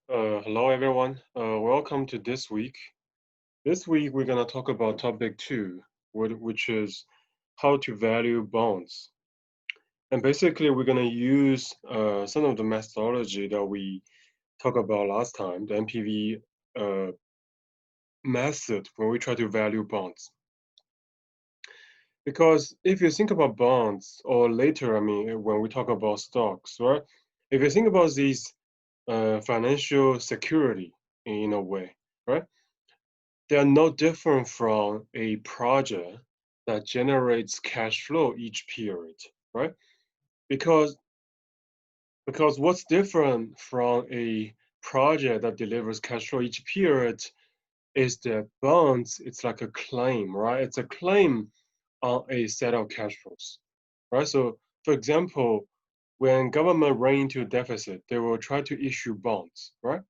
Hello everyone. Welcome to this week. This week we're gonna talk about topic two, which is how to value bonds. And basically we're gonna use some of the methodology that we talked about last time, the NPV uh, method when we try to value bonds. Because if you think about bonds, or later, I mean, when we talk about stocks, right? If you think about these financial security in a way, right? They are no different from a project that generates cash flow each period, right? Because because what's different from a project that delivers cash flow each period is that bonds, it's like a claim, right? It's a claim on a set of cash flows, right? So for example, when government run into a deficit, they will try to issue bonds, right?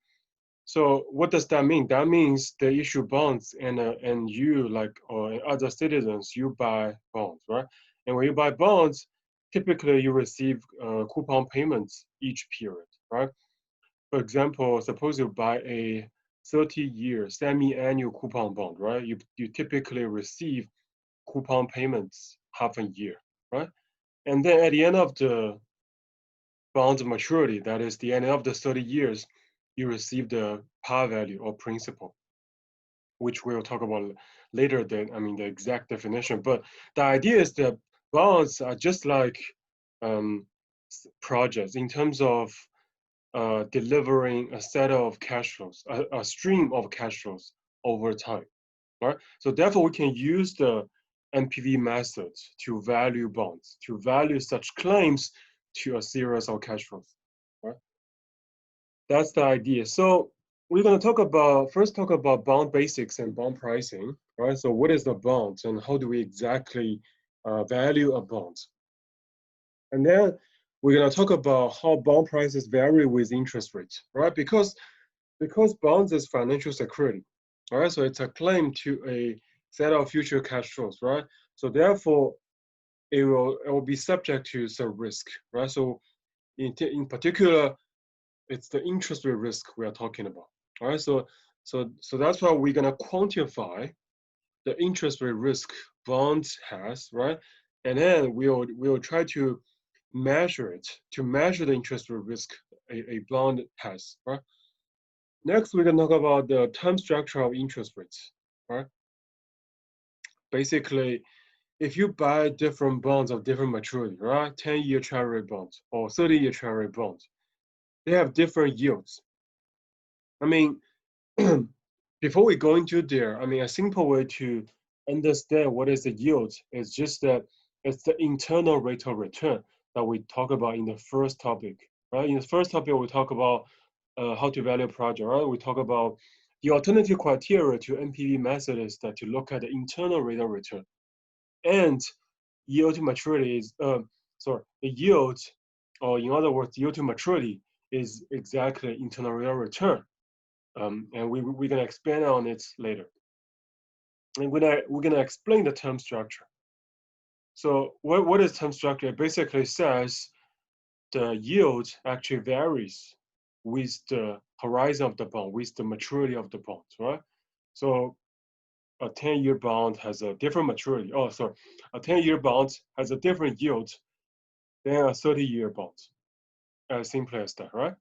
So what does that mean? That means they issue bonds, and you like or other citizens you buy bonds, right? And when you buy bonds, typically you receive coupon payments each period, right? For example, suppose you buy a 30-year semi-annual coupon bond, right? You typically receive coupon payments half a year, right? And then at the end of the bond's maturity, that is the end of the 30 years, you receive the par value or principal, which we'll talk about later. The exact definition. But the idea is that bonds are just like um, projects in terms of delivering a set of cash flows, a stream of cash flows over time, right? So therefore, we can use the NPV method to value bonds, to value such claims to a series of cash flows, right? That's the idea. So we're going to talk about bond basics and bond pricing, right? So what is the bond and how do we exactly value a bond? And then we're going to talk about how bond prices vary with interest rates, right? Because bonds is financial security, all right? So it's a claim to a set of future cash flows, right? So therefore, it will be subject to some risk, right? So in particular, it's the interest rate risk we are talking about. All right, so that's why we're gonna quantify the interest rate risk bonds has, right? And then we'll try to measure it to measure the interest rate risk a bond has, right? Next, we're gonna talk about the term structure of interest rates, right? Basically, if you buy different bonds of different maturity, right? 10-year treasury bonds or 30-year treasury bonds, they have different yields. I mean, before we go into there, a simple way to understand what is the yield is just that it's the internal rate of return that we talk about in the first topic, right? In the first topic, we talk about how to value a project, right? We talk about the alternative criteria to NPV method is that to look at the internal rate of return. And yield to maturity is, the yield, or in other words, yield to maturity is exactly internal rate of return. And we're gonna expand on it later. And we're gonna explain the term structure. So what is term structure? It basically says the yield actually varies with the horizon of the bond, with the maturity of the bond, right? So a 10-year bond has a different maturity. Oh, sorry, a 10-year bond has a different yield than a 30-year bond. As simple as that, right?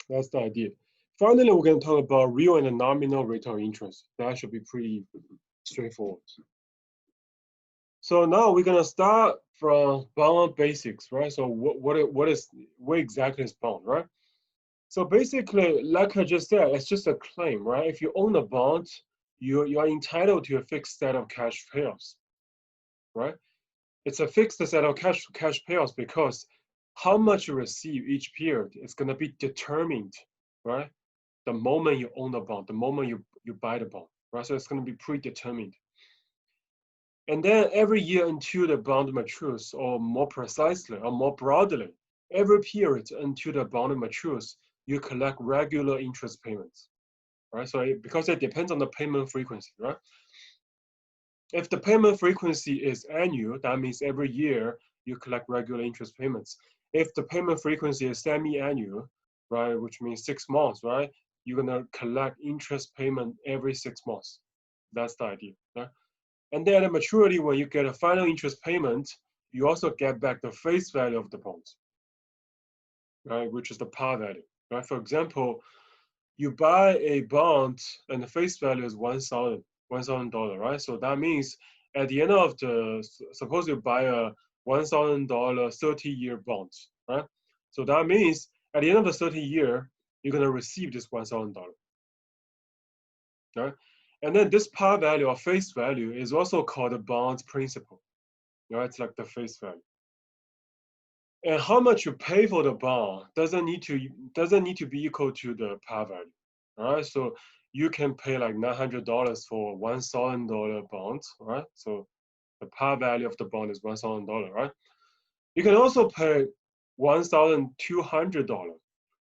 That's the idea. Finally, we're going to talk about real and nominal rate of interest. That should be pretty straightforward. So now we're gonna start from bond basics, right? So what exactly is bond, right? So basically, like I just said, it's just a claim, right? If you own a bond, you are entitled to a fixed set of cash payouts, right? It's a fixed set of cash payouts because how much you receive each period is gonna be determined, right? The moment you own the bond, the moment you buy the bond, right? So it's gonna be predetermined. And then every year until the bond matures, or more precisely, or more broadly, every period until the bond matures, you collect regular interest payments, right? So because it depends on the payment frequency, right? If the payment frequency is annual, that means every year you collect regular interest payments. If the payment frequency is semi-annual, right? Which means 6 months, right? You're gonna collect interest payment every 6 months. That's the idea, right? And then at maturity, when you get a final interest payment, you also get back the face value of the bonds, right? Which is the par value, right? For example, you buy a bond and the face value is $1,000, right? So that means at the end of the, suppose you buy a $1,000 30-year bond, right? So that means at the end of the 30-year, you're gonna receive this $1,000, right? And then this par value or face value is also called the bond's principal, right? It's like the face value. And how much you pay for the bond doesn't need to be equal to the par value. All right, so you can pay like $900 for $1,000 bond, right? So the par value of the bond is $1,000, right? You can also pay $1,200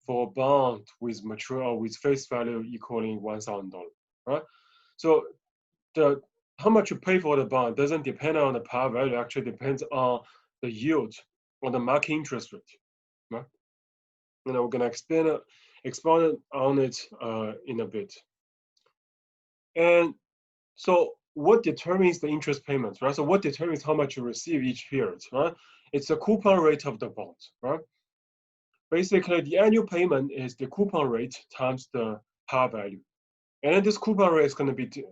for a bond with mature or with face value equaling $1,000, right? So the how much you pay for the bond doesn't depend on the par value. Actually, depends on the yield or the market interest rate. Right? We're gonna expand on it in a bit. And so, what determines the interest payments, right? So, what determines how much you receive each period, right? It's the coupon rate of the bond, right? Basically, the annual payment is the coupon rate times the par value. And then this coupon rate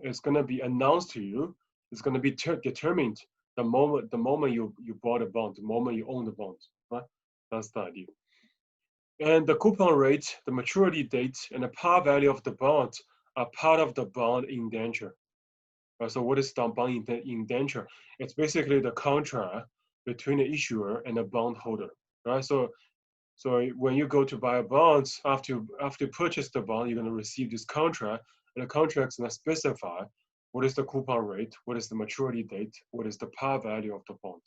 is gonna be announced to you. It's gonna be determined the moment you bought a bond, the moment you own the bond, right? That's the idea. And the coupon rate, the maturity date, and the par value of the bond are part of the bond indenture. So what is the bond indenture? It's basically the contract between the issuer and the bondholder, right? So when you go to buy a bond, after you purchase the bond, you're going to receive this contract, and the contract is going to specify what is the coupon rate, what is the maturity date, what is the par value of the bond.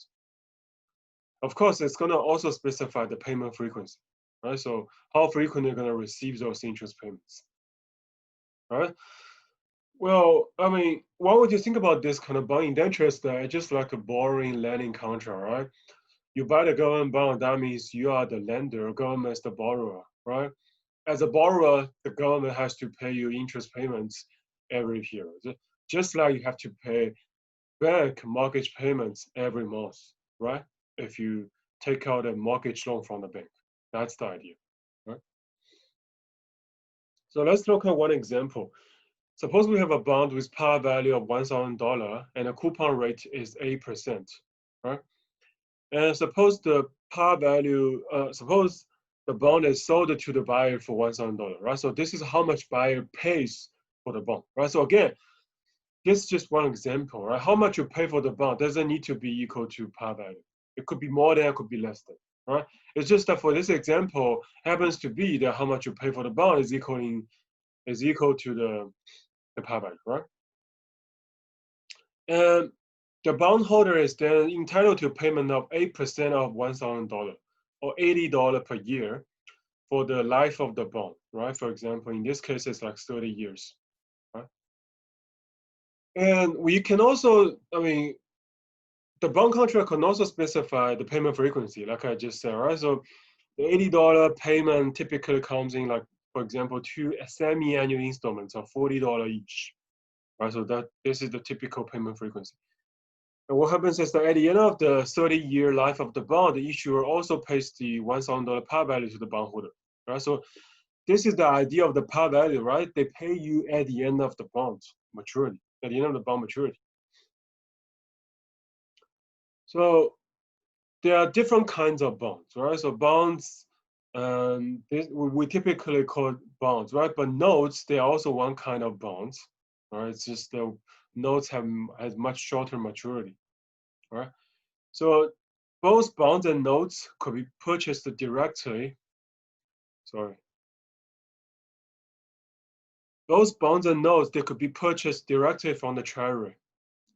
Of course, it's going to also specify the payment frequency, right? So how frequent you're going to receive those interest payments, right? Well, I mean, what would you think about this kind of bond indenture? Is that it's just like a boring lending contract, right? You buy the government bond, that means you are the lender, government is the borrower, right? As a borrower, the government has to pay you interest payments every period, just like you have to pay bank mortgage payments every month, right? If you take out a mortgage loan from the bank, that's the idea, right? So let's look at one example. Suppose we have a bond with par value of $1,000 and a coupon rate is 8%, right? And suppose the par value, suppose the bond is sold to the buyer for $1,000, right? So this is how much buyer pays for the bond, right? So again, this is just one example, right? How much you pay for the bond doesn't need to be equal to par value. It could be more than, it could be less than, right? It's just that for this example, happens to be that how much you pay for the bond is equal to the par value, right? And the bondholder is then entitled to a payment of 8% of $1,000 or $80 per year for the life of the bond, right? For example, in this case, it's like 30 years, right? And we can also, I mean, the bond contract can also specify the payment frequency, like I just said, right? So the $80 payment typically comes in like, for example, 2 semi-annual installments of $40 each, right? So this is the typical payment frequency. And what happens is that at the end of the 30-year life of the bond, the issuer also pays the $1,000 par value to the bondholder, right? So this is the idea of the par value, right? They pay you at the end of the bond maturity, at the end of the bond maturity. So there are different kinds of bonds, right? So bonds, we typically call bonds, right? But notes, they are also one kind of bonds, right? It's just the notes has much shorter maturity, right? So both bonds and notes could be purchased directly. Sorry. Both bonds and notes, they could be purchased directly from the treasury,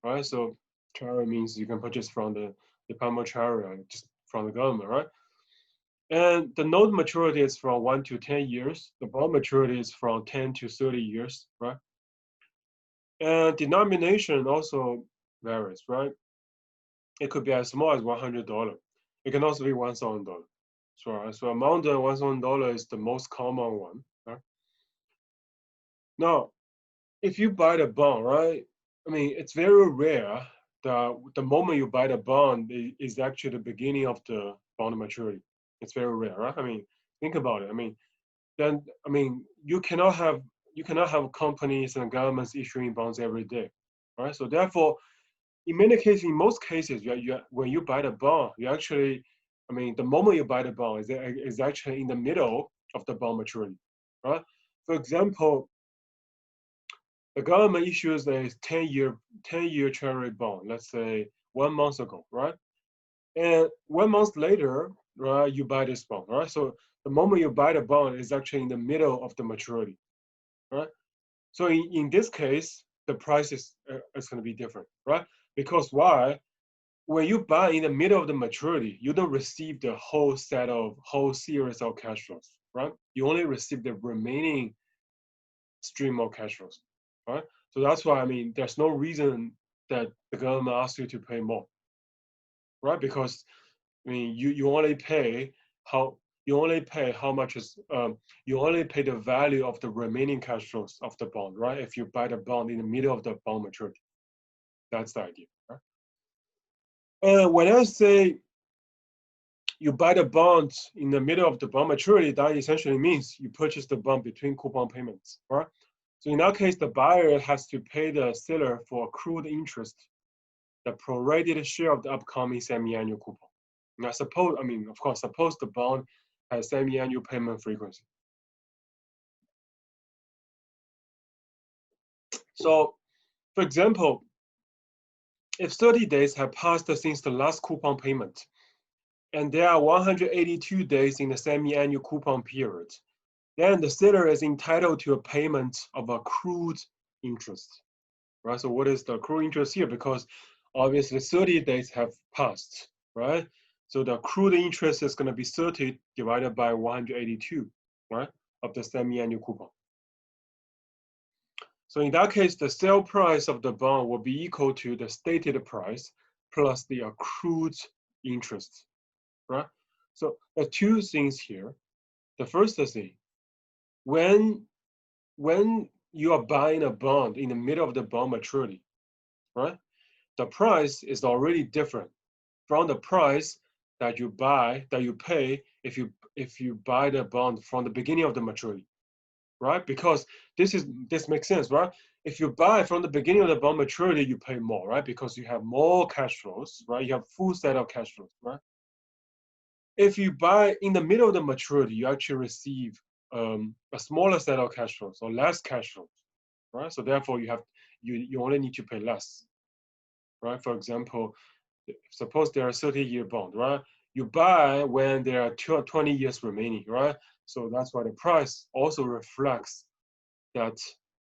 right? So treasury means you can purchase from the Department of Treasury, just from the government, right? And the note maturity is from 1 to 10 years. The bond maturity is from 10 to 30 years, right? And denomination also varies, right? It could be as small as $100. It can also be $1,000, So amount of $1,000 is the most common one. Right? Now, if you buy the bond, right? I mean, it's very rare that the moment you buy the bond is actually the beginning of the bond maturity. It's very rare, right? I mean, think about it. I mean, then I mean, you cannot have companies and governments issuing bonds every day, right? So therefore, in most cases, when you buy the bond, you actually, I mean, the moment you buy the bond is actually in the middle of the bond maturity, right? For example, the government issues a 10-year treasury bond, let's say 1 month ago, right? And 1 month later, right, you buy this bond, right? So the moment you buy the bond is actually in the middle of the maturity, right? So in this case, the price is going to be different, right? Because why? When you buy in the middle of the maturity, you don't receive the whole series of cash flows, right? You only receive the remaining stream of cash flows, right? So that's why, I mean, there's no reason that the government asks you to pay more, right? Because I mean, you only pay how much is you only pay the value of the remaining cash flows of the bond, right? If you buy the bond in the middle of the bond maturity, that's the idea, right? And when I say you buy the bond in the middle of the bond maturity, that essentially means you purchase the bond between coupon payments, right? So in that case, the buyer has to pay the seller for accrued interest, the prorated share of the upcoming semi-annual coupon. Now suppose, I mean, of course, suppose the bond has semi-annual payment frequency. So, for example, if 30 days have passed since the last coupon payment, and there are 182 days in the semi-annual coupon period, then the seller is entitled to a payment of accrued interest, right? So what is the accrued interest here? Because obviously 30 days have passed, right? So the accrued interest is going to be 30 divided by 182, right, of the semi-annual coupon. So in that case, the sale price of the bond will be equal to the stated price plus the accrued interest, right? So the two things here. The first thing, when you are buying a bond in the middle of the bond maturity, right? The price is already different from the price that you pay if you buy the bond from the beginning of the maturity, right? Because this makes sense, right? If you buy from the beginning of the bond maturity, you pay more, right? Because you have more cash flows, right? You have full set of cash flows, right? If you buy in the middle of the maturity, you actually receive a smaller set of cash flows or less cash flows, right? So therefore, you only need to pay less, right? For example, suppose there are 30-year bond, right? You buy when there are 20 years remaining, right? So that's why the price also reflects that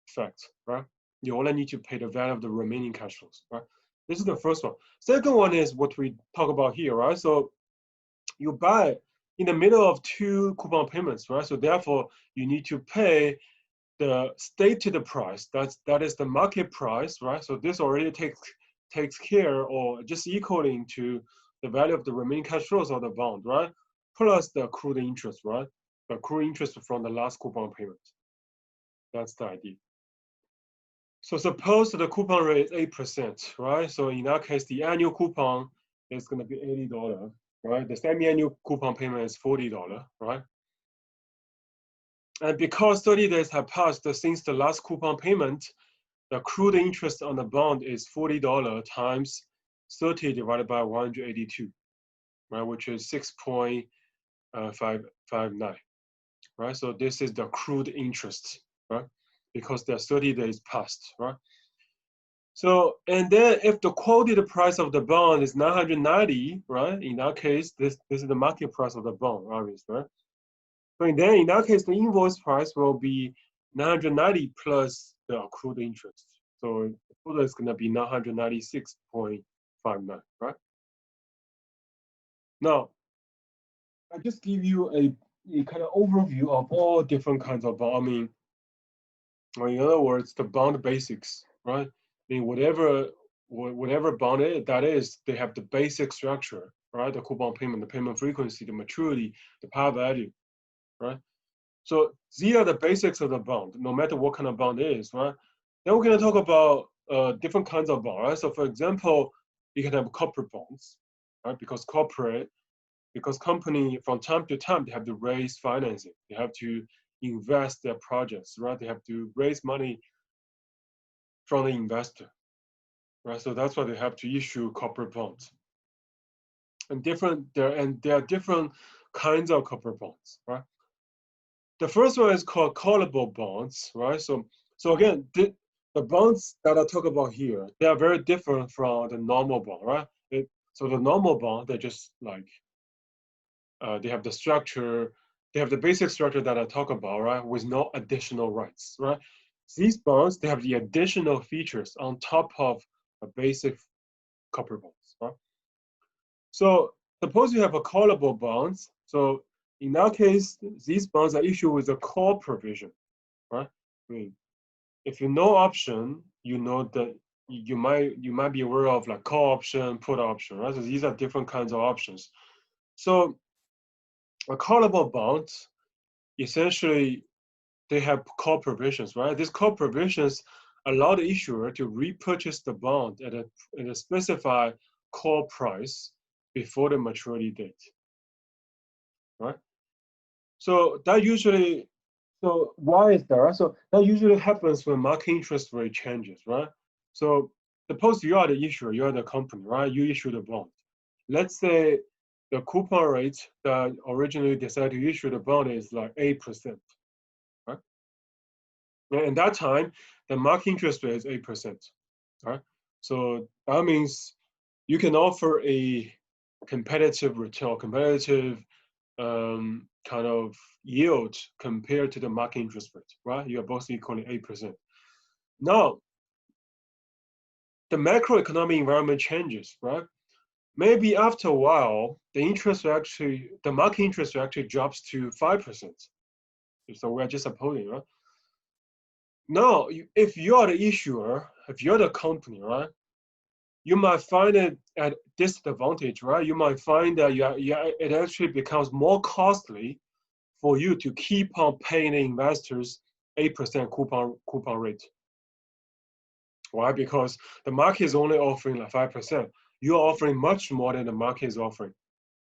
fact, right? You only need to pay the value of the remaining cash flows, right? This is the first one. Second one is what we talk about here, right? So you buy in the middle of two coupon payments, right? So therefore, you need to pay the stated price. That is the market price, right? So this already takes care or just equaling to the value of the remaining cash flows of the bond, right? Plus the accrued interest, right? The accrued interest from the last coupon payment. That's the idea. So suppose the coupon rate is 8%, right? So in that case, the annual coupon is going to be $80, right? The semi-annual coupon payment is $40, right? And because 30 days have passed since the last coupon payment, the accrued interest on the bond is $40 times 30 divided by 182, right? Which is 6.559, right? So this is the accrued interest, right? Because the 30 days passed, right? So, and then if the quoted price of the bond is 990, right? In that case, this is the market price of the bond, obviously, right? So then in that case, the invoice price will be 990 plus the accrued interest. So the total is going to be 996.59, right? Now, I just give you a kind of overview of all different kinds of bond. I mean, in other words, the bond basics, right? I mean, whatever bond that is, they have the basic structure, right? The coupon payment, the payment frequency, the maturity, the par value, right? So these are the basics of the bond, no matter what kind of bond it is, right? Then we're going to talk about different kinds of bond, right? So for example, you can have corporate bonds, right? Because company from time to time, they have to raise financing. They have to invest their projects, right? They have to raise money from the investor, right? So that's why they have to issue corporate bonds. And there are different kinds of corporate bonds, right? The first one is called callable bonds, right? So again, the bonds that I talk about here, they are very different from the normal bond, right? So the normal bond, they're just like, they have the structure, they have the basic structure that I talk about, right? With no additional rights, right? These bonds, they have the additional features on top of a basic corporate bonds, right? So suppose you have a callable bonds. So in that case, these bonds are issued with a call provision, right? I mean, if you know option, you know that you might be aware of like call option, put option, right? So these are different kinds of options. So a callable bond, essentially, they have call provisions, right? These call provisions allow the issuer to repurchase the bond at a specified call price before the maturity date, right? So why is that, right? So that usually happens when market interest rate changes, right? So suppose you are the issuer, you are the company, right? You issue the bond. Let's say the coupon rate that originally decided to issue the bond is like 8%, right? And at that time, the market interest rate is 8%, right? So that means you can offer a competitive return, competitive kind of yield compared to the market interest rate, right? You are both equaling 8%. Now, the macroeconomic environment changes, right? Maybe after a while, the market interest rate actually drops to 5%. So we're just supposing, right? Now, if you are the issuer, if you're the company, right, you might find it at disadvantage, right? You might find that it actually becomes more costly for you to keep on paying the investors 8% coupon rate. Why? Because the market is only offering like 5%. You're offering much more than the market is offering,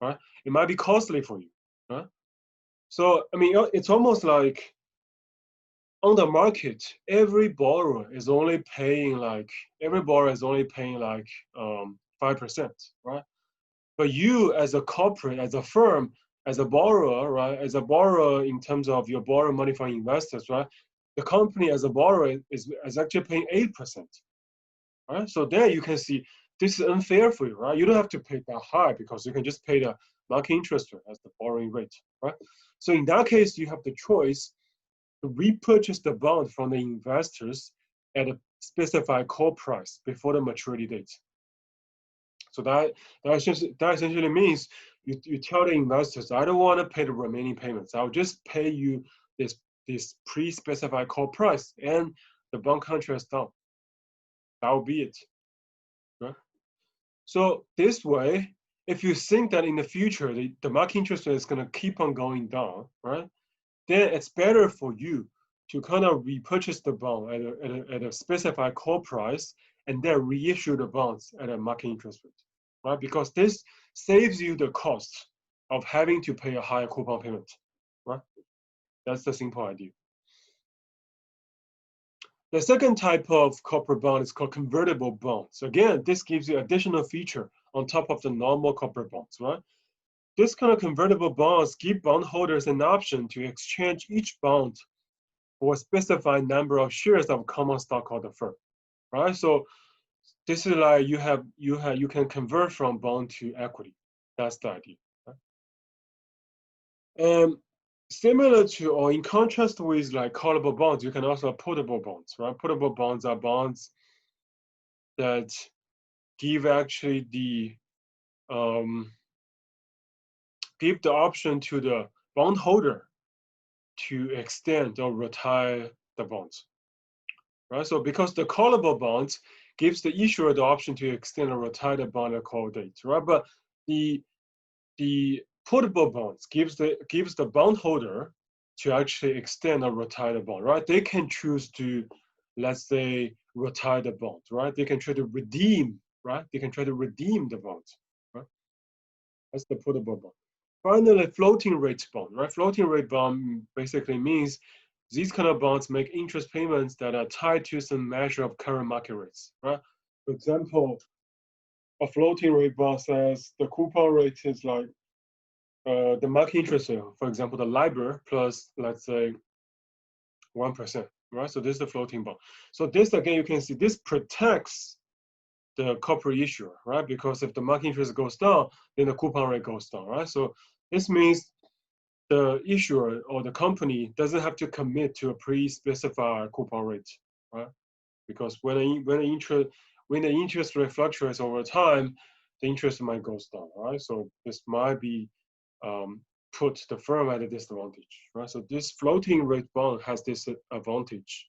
right? It might be costly for you, right? So I mean, it's almost like on the market, every borrower is only paying like 5%, right? But you as a corporate, as a firm, as a borrower, right? As a borrower in terms of your borrow money from investors, right? The company as a borrower is actually paying 8%, right? So there you can see this is unfair for you, right? You don't have to pay that high because you can just pay the market interest rate as the borrowing rate, right? So in that case, you have the choice to repurchase the bond from the investors at a specified call price before the maturity date. So that essentially means you tell the investors, I don't want to pay the remaining payments. I'll just pay you this pre-specified call price and the bond contract is done. That will be it. Right? So this way, if you think that in the future the market interest rate is going to keep on going down, right? Then it's better for you to kind of repurchase the bond at a specified call price and then reissue the bonds at a market interest rate, right? Because this saves you the cost of having to pay a higher coupon payment, right? That's the simple idea. The second type of corporate bond is called convertible bonds. Again, this gives you additional feature on top of the normal corporate bonds, right? This kind of convertible bonds give bondholders an option to exchange each bond for a specified number of shares of common stock of the firm, right? So this is like you can convert from bond to equity. That's the idea. Right? Similar to or in contrast with like callable bonds, you can also have puttable bonds, right? Puttable bonds are bonds that give actually give the option to the bondholder to extend or retire the bonds, right? So because the callable bonds gives the issuer the option to extend or retire the bond at call date, right? But the the putable bonds gives the bondholder to actually extend or retire the bond, right? They can choose to, let's say, retire the bond, right? They can try to redeem, right? They can try to redeem the bond, right? That's the putable bond. Finally, floating rate bond, right? Floating rate bond basically means these kind of bonds make interest payments that are tied to some measure of current market rates, right? For example, a floating rate bond says the coupon rate is like the market interest rate, for example, the LIBOR plus, let's say, 1%, right? So this is the floating bond. So this, again, you can see this protects the corporate issuer, right? Because if the market interest goes down, then the coupon rate goes down, right? So this means the issuer or the company doesn't have to commit to a pre-specified coupon rate, right? Because when the interest rate fluctuates over time, the interest might go down, right? So this might be put the firm at a disadvantage, right? So this floating rate bond has this advantage.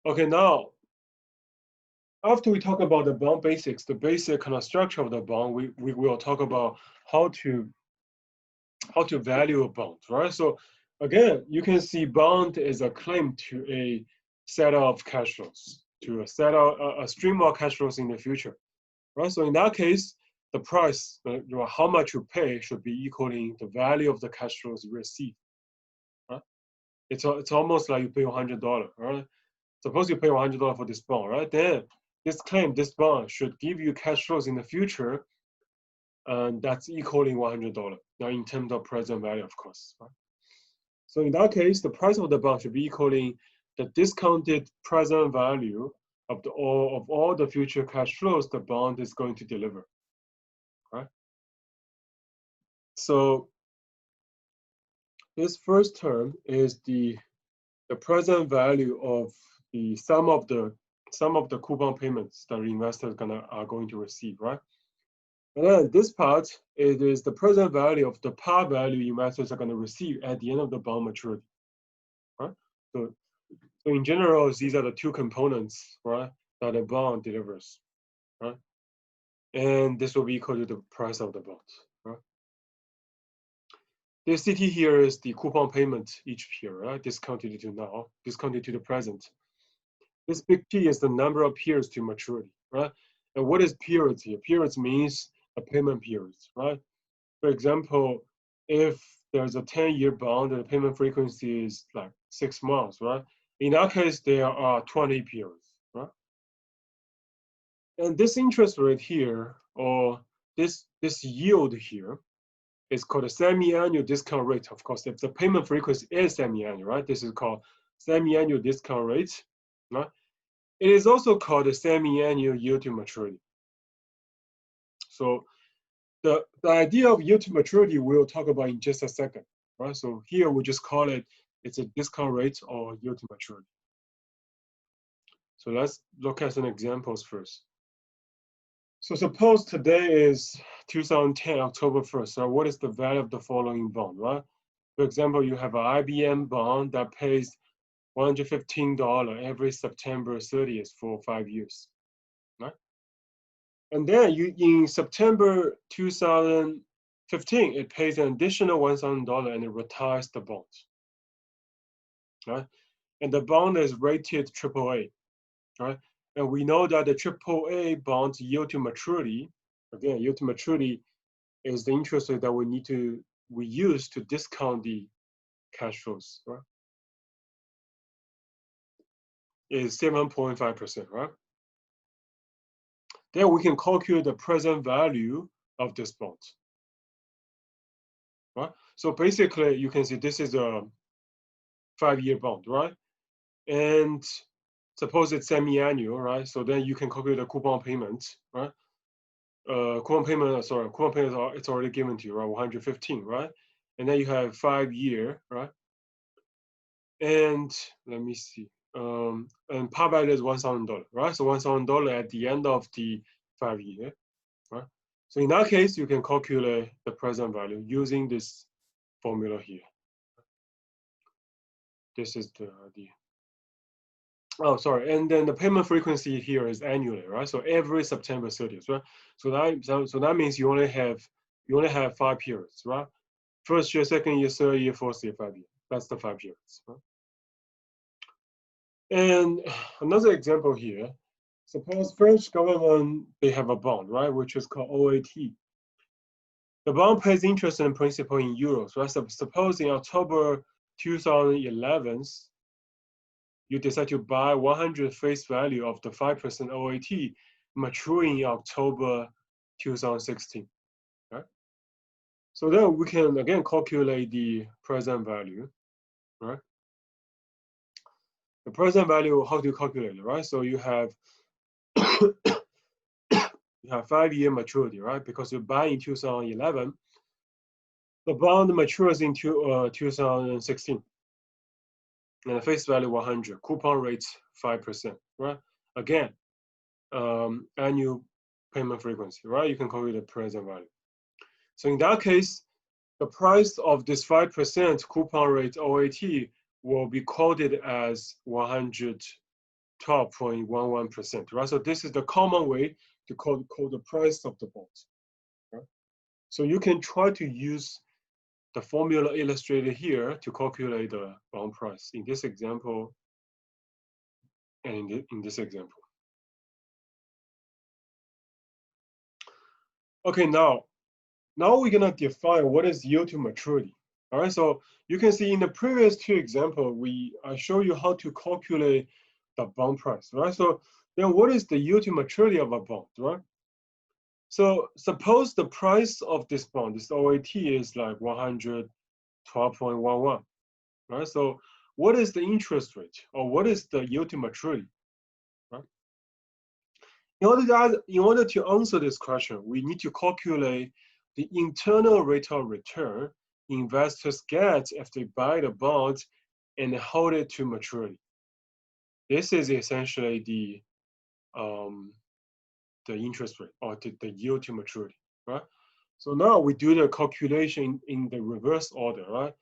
Okay, now after we talk about the bond basics, the basic kind of structure of the bond, we will talk about how to value a bond, right? So again, you can see bond is a claim to a set of cash flows, to a stream of cash flows in the future, right? So in that case, the price, how much you pay should be equaling the value of the cash flows you receive, right? It's almost like you pay $100, right? Suppose you pay $100 for this bond, right? Then this bond should give you cash flows in the future, and that's equaling $100. Now, in terms of present value, of course, right? So in that case, the price of the bond should be equaling the discounted present value of all the future cash flows the bond is going to deliver, right? So this first term is the present value of the sum of the coupon payments that investors are going to receive, right? And then this part, it is the present value of the par value investors are going to receive at the end of the bond maturity, right? So in general, these are the two components, right, that a bond delivers, right? And this will be equal to the price of the bond, right? This CT here is the coupon payment each year, right? Discounted to now, discounted to the present. This big P is the number of periods to maturity, right? And what is periods here? Periods means a payment periods, right? For example, if there's a 10-year bond and the payment frequency is like 6 months, right? In that case, there are 20 periods, right? And this interest rate here, or this yield here, is called a semi-annual discount rate. Of course, if the payment frequency is semi-annual, right? This is called semi-annual discount rate, right? It is also called a semi-annual yield to maturity. So the idea of yield to maturity we'll talk about in just a second, right? So here we just call it's a discount rate or yield to maturity. So let's look at some examples first. So suppose today is 2010, October 1st. So what is the value of the following bond, right? For example, you have an IBM bond that pays $115 every September 30th for 5 years, right? And then in September 2015, it pays an additional $1,000 and it retires the bond, right? And the bond is rated AAA, right? And we know that the AAA bonds yield to maturity, again, yield to maturity is the interest rate that we use to discount the cash flows, right? Is 7.5%, right? Then we can calculate the present value of this bond, right? So basically, you can see this is a 5-year bond, right? And suppose it's semi-annual, right? So then you can calculate the coupon payment, right? Coupon payment, it's already given to you, right? 115, right? And then you have 5-year, right? And let me see. And par value is $1,000, right? So $1,000 at the end of the 5-year, right? So in that case, you can calculate the present value using this formula here. This is the idea. Oh, sorry. And then the payment frequency here is annually, right? So every September 30th, right? So that means you only have You only have 5 periods, right? First year, second year, third year, fourth year, 5 year. That's the 5 periods. Right? And another example here, suppose French government, they have a bond, right, which is called OAT. The bond pays interest and principal in euros, right? So suppose in October 2011, you decide to buy 100 face value of the 5% OAT maturing in October 2016, right? So then we can again calculate the present value, right? The present value, how to calculate it, right? So you have you have 5-year maturity, right? Because you buy in 2011, the bond matures in 2016, and the face value 100, coupon rate 5%, right? Again, annual payment frequency, right? You can calculate the present value. So in that case, the price of this 5% coupon rate OAT will be quoted as 112.11%, right? So this is the common way to call the price of the bond. Right? So you can try to use the formula illustrated here to calculate the bond price in this example and in this example. Okay, now we're gonna define what is yield to maturity. All right, so you can see in the previous 2 examples, I show you how to calculate the bond price, right? So then what is the yield to maturity of a bond, right? So suppose the price of this bond, this OAT, is like 112.11, right? So what is the interest rate, or what is the yield to maturity, right? In order to answer this question, we need to calculate the internal rate of return investors get if they buy the bond and hold it to maturity. This is essentially the interest rate, or the yield to maturity, right? So now we do the calculation in the reverse order, right?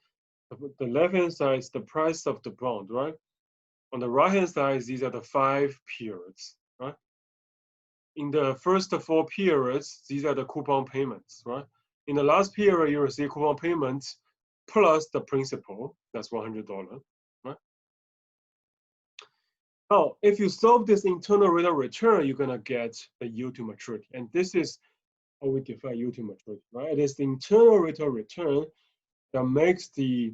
The left-hand side is the price of the bond, right? On the right-hand side, these are the 5 periods, right? In the first 4 periods, these are the coupon payments, right? In the last period, you receive coupon payments plus the principal, that's $100, right? Now, if you solve this internal rate of return, you're gonna get the yield to maturity. And this is how we define yield to maturity, right? It is the internal rate of return that makes the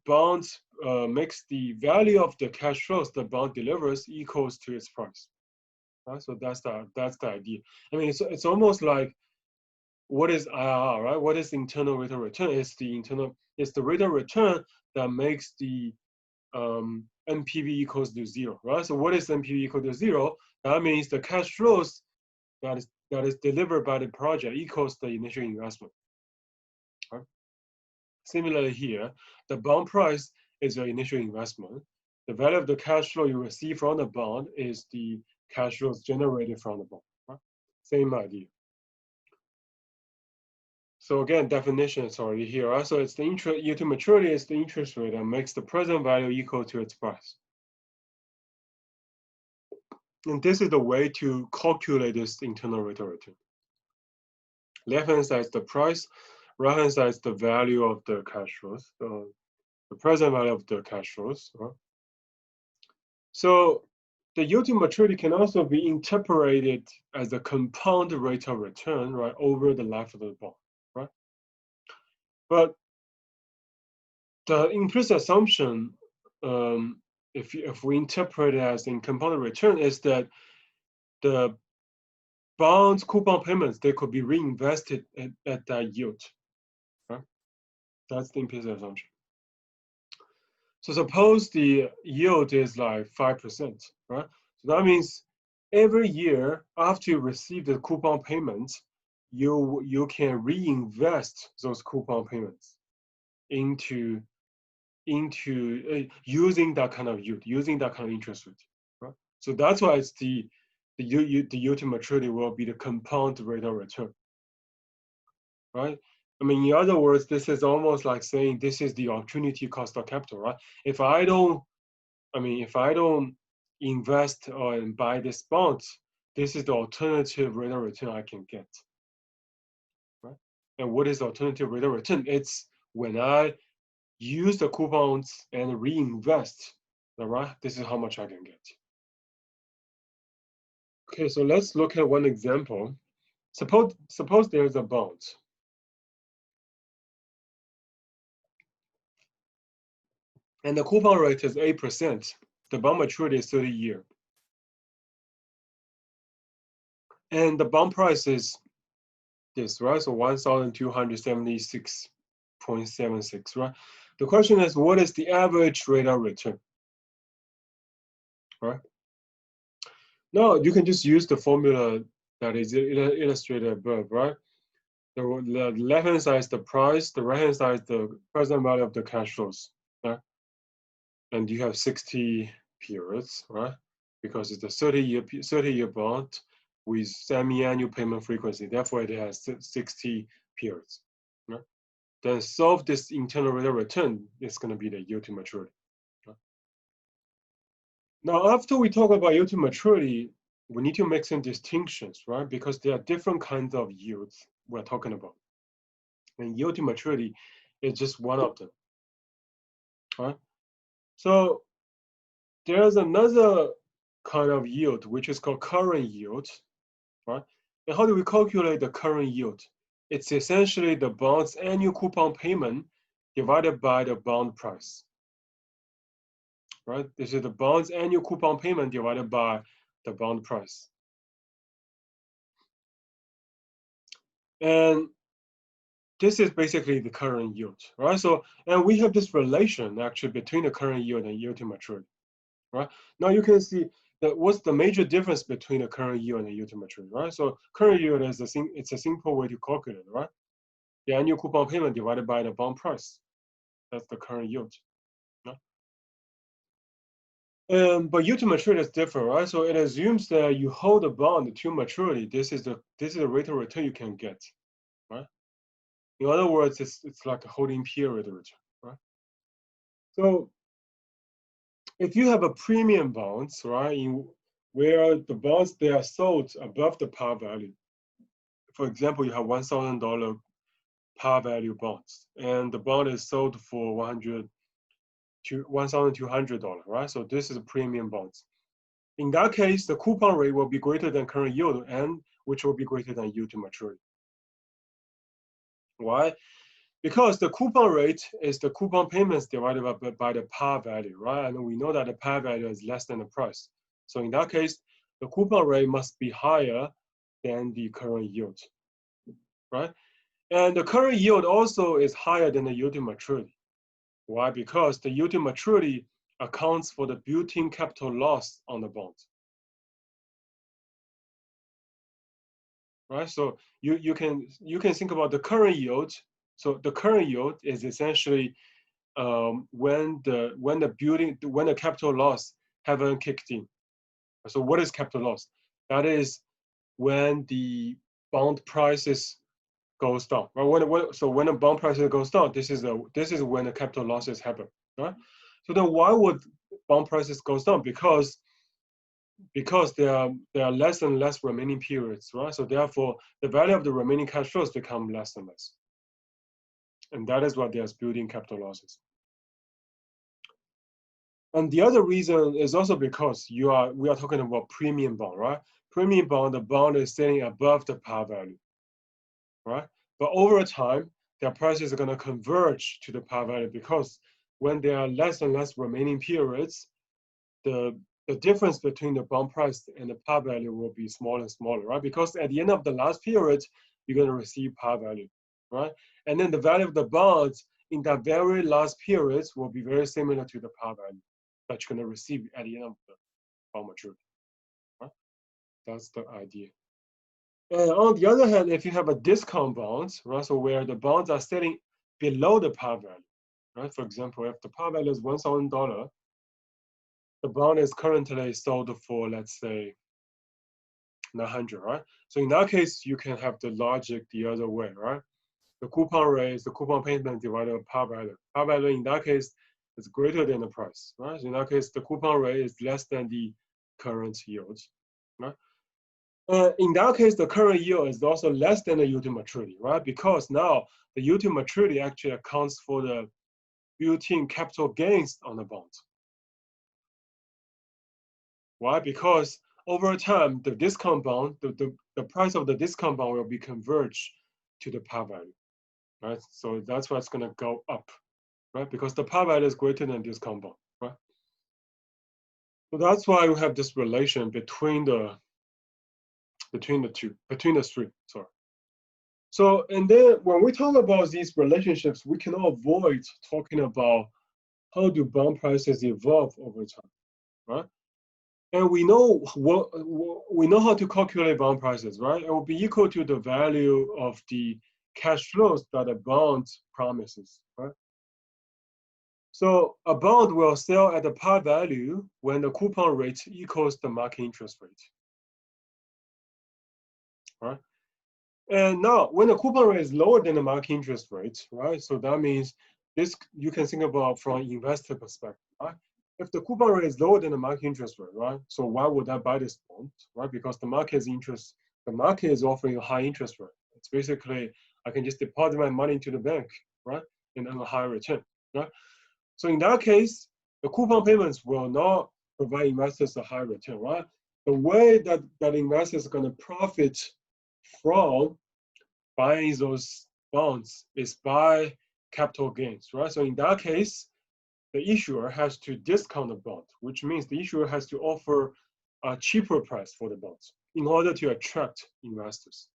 bonds, makes the value of the cash flows the bond delivers equals to its price. Right? So that's the idea. I mean, it's almost like, what is IRR, right? What is the internal rate of return? It's the rate of return that makes the NPV equals to 0, right? So what is NPV equal to 0? That means the cash flows that is delivered by the project equals the initial investment. Right? Similarly here, the bond price is your initial investment. The value of the cash flow you receive from the bond is the cash flows generated from the bond. Right? Same idea. So again, definition is already here. Right? So it's the interest yield to maturity is the interest rate that makes the present value equal to its price. And this is the way to calculate this internal rate of return. Left-hand side is the price, right-hand side is the value of the cash flows, the present value of the cash flows. Right? So the yield to maturity can also be interpreted as the compound rate of return, right, over the life of the bond, right? But the implicit assumption, if we interpret it as in compounded return, is that the bonds coupon payments, they could be reinvested at that yield, right? That's the implicit assumption. So suppose the yield is like 5%, right? So that means every year after you receive the coupon payments, you can reinvest those coupon payments into using that kind of yield, using that kind of interest rate, right? So that's why it's the yield to maturity will be the compound rate of return, right? I mean, in other words, this is almost like saying this is the opportunity cost of capital, right? If I don't invest or buy this bond, this is the alternative rate of return I can get. And what is the alternative rate of return? It's when I use the coupons and reinvest, all right? This is how much I can get. Okay, so let's look at one example. Suppose there's a bond. And the coupon rate is 8%. The bond maturity is 30 years. And the bond price is this, right? So 1,276.76, right? The question is, what is the average rate of return, right? Now, you can just use the formula that is illustrated above, right? The left-hand side is the price, the right-hand side is the present value of the cash flows, right? And you have 60 periods, right? Because it's a 30-year bond with semi-annual payment frequency. Therefore, it has 60 periods, right? Then solve this internal rate of return, it's going to be the yield to maturity. Right? Now, after we talk about yield to maturity, we need to make some distinctions, right? Because there are different kinds of yields we're talking about. And yield to maturity is just one of them, right? So there's another kind of yield, which is called current yield, right? And how do we calculate the current yield? It's essentially the bond's annual coupon payment divided by the bond price, right? This is the bond's annual coupon payment divided by the bond price. And this is basically the current yield, right? So, and we have this relation actually between the current yield and yield to maturity, right? Now you can see that what's the major difference between the current yield and the yield to maturity, right? So current yield is it's a simple way to calculate it, right? The annual coupon payment divided by the bond price. That's the current yield. Right? But yield to maturity is different, right? So it assumes that you hold a bond to maturity. This is the rate of return you can get, right? In other words, it's like a holding period return, right? So if you have a premium bonds, right, where the bonds they are sold above the par value. For example, you have $1,000 par value bonds, and the bond is sold for $1,200, right? So this is a premium bonds. In that case, the coupon rate will be greater than current yield, and which will be greater than yield to maturity. Why? Because the coupon rate is the coupon payments divided by the par value, right? And we know that the par value is less than the price. So in that case, the coupon rate must be higher than the current yield, right? And the current yield also is higher than the yield to maturity. Why? Because the yield to maturity accounts for the built-in capital loss on the bond. Right? So you can think about the current yield. So the current yield is essentially when the capital loss haven't kicked in. So what is capital loss? That is when the bond prices goes down. Right? So when the bond prices goes down, this is when the capital losses happen. Right? So then why would bond prices goes down? Because there are less and less remaining periods, right? So therefore, the value of the remaining cash flows become less and less. And that is what there's building capital losses. And the other reason is also because we are talking about premium bond, right? Premium bond, the bond is sitting above the par value, right? But over time, their prices are going to converge to the par value because when there are less and less remaining periods, the difference between the bond price and the par value will be smaller and smaller, right? Because at the end of the last period, you're going to receive par value, right? And then the value of the bonds in that very last period will be very similar to the par value that you're going to receive at the end of the bond maturity, right? That's the idea. And on the other hand, if you have a discount bonds, right, so where the bonds are sitting below the par value, right? For example, if the par value is $1,000, the bond is currently sold for, let's say, 900, right? So in that case, you can have the logic the other way, right? The coupon rate is the coupon payment divided by par value. Par value in that case is greater than the price, right? So in that case, the coupon rate is less than the current yield, right? In that case, the current yield is also less than the yield to maturity, right? Because now the yield to maturity actually accounts for the built-in capital gains on the bond. Why? Because over time, the discount bond, the price of the discount bond will be converged to the par value, right? So that's why it's going to go up, right? Because the par value is greater than discount bond, right? So that's why we have this relation between the three, sorry. So, and then when we talk about these relationships, we cannot avoid talking about how do bond prices evolve over time, right? And we know we know how to calculate bond prices, right? It will be equal to the value of the cash flows that a bond promises, right? So a bond will sell at the par value when the coupon rate equals the market interest rate, right? And now, when the coupon rate is lower than the market interest rate, right? So that means this you can think about from investor perspective, right? If the coupon rate is lower than the market interest rate, right? So why would I buy this bond, right? Because the market is offering a high interest rate. It's basically I can just deposit my money into the bank, right, and earn a higher return, right? So in that case, the coupon payments will not provide investors a high return, right? The way that investors are going to profit from buying those bonds is by capital gains, right? So in that case, the issuer has to discount the bond, which means the issuer has to offer a cheaper price for the bonds in order to attract investors,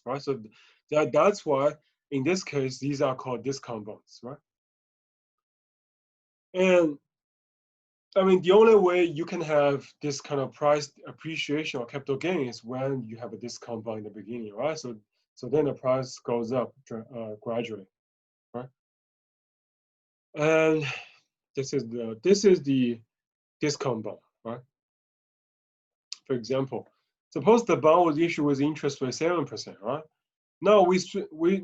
right? So that's why in this case, these are called discount bonds, right? And I mean, the only way you can have this kind of price appreciation or capital gain is when you have a discount bond in the beginning, right? So then the price goes up gradually, right? And this is the discount bond, right? For example, suppose the bond was issued with interest rate 7%, right? Now we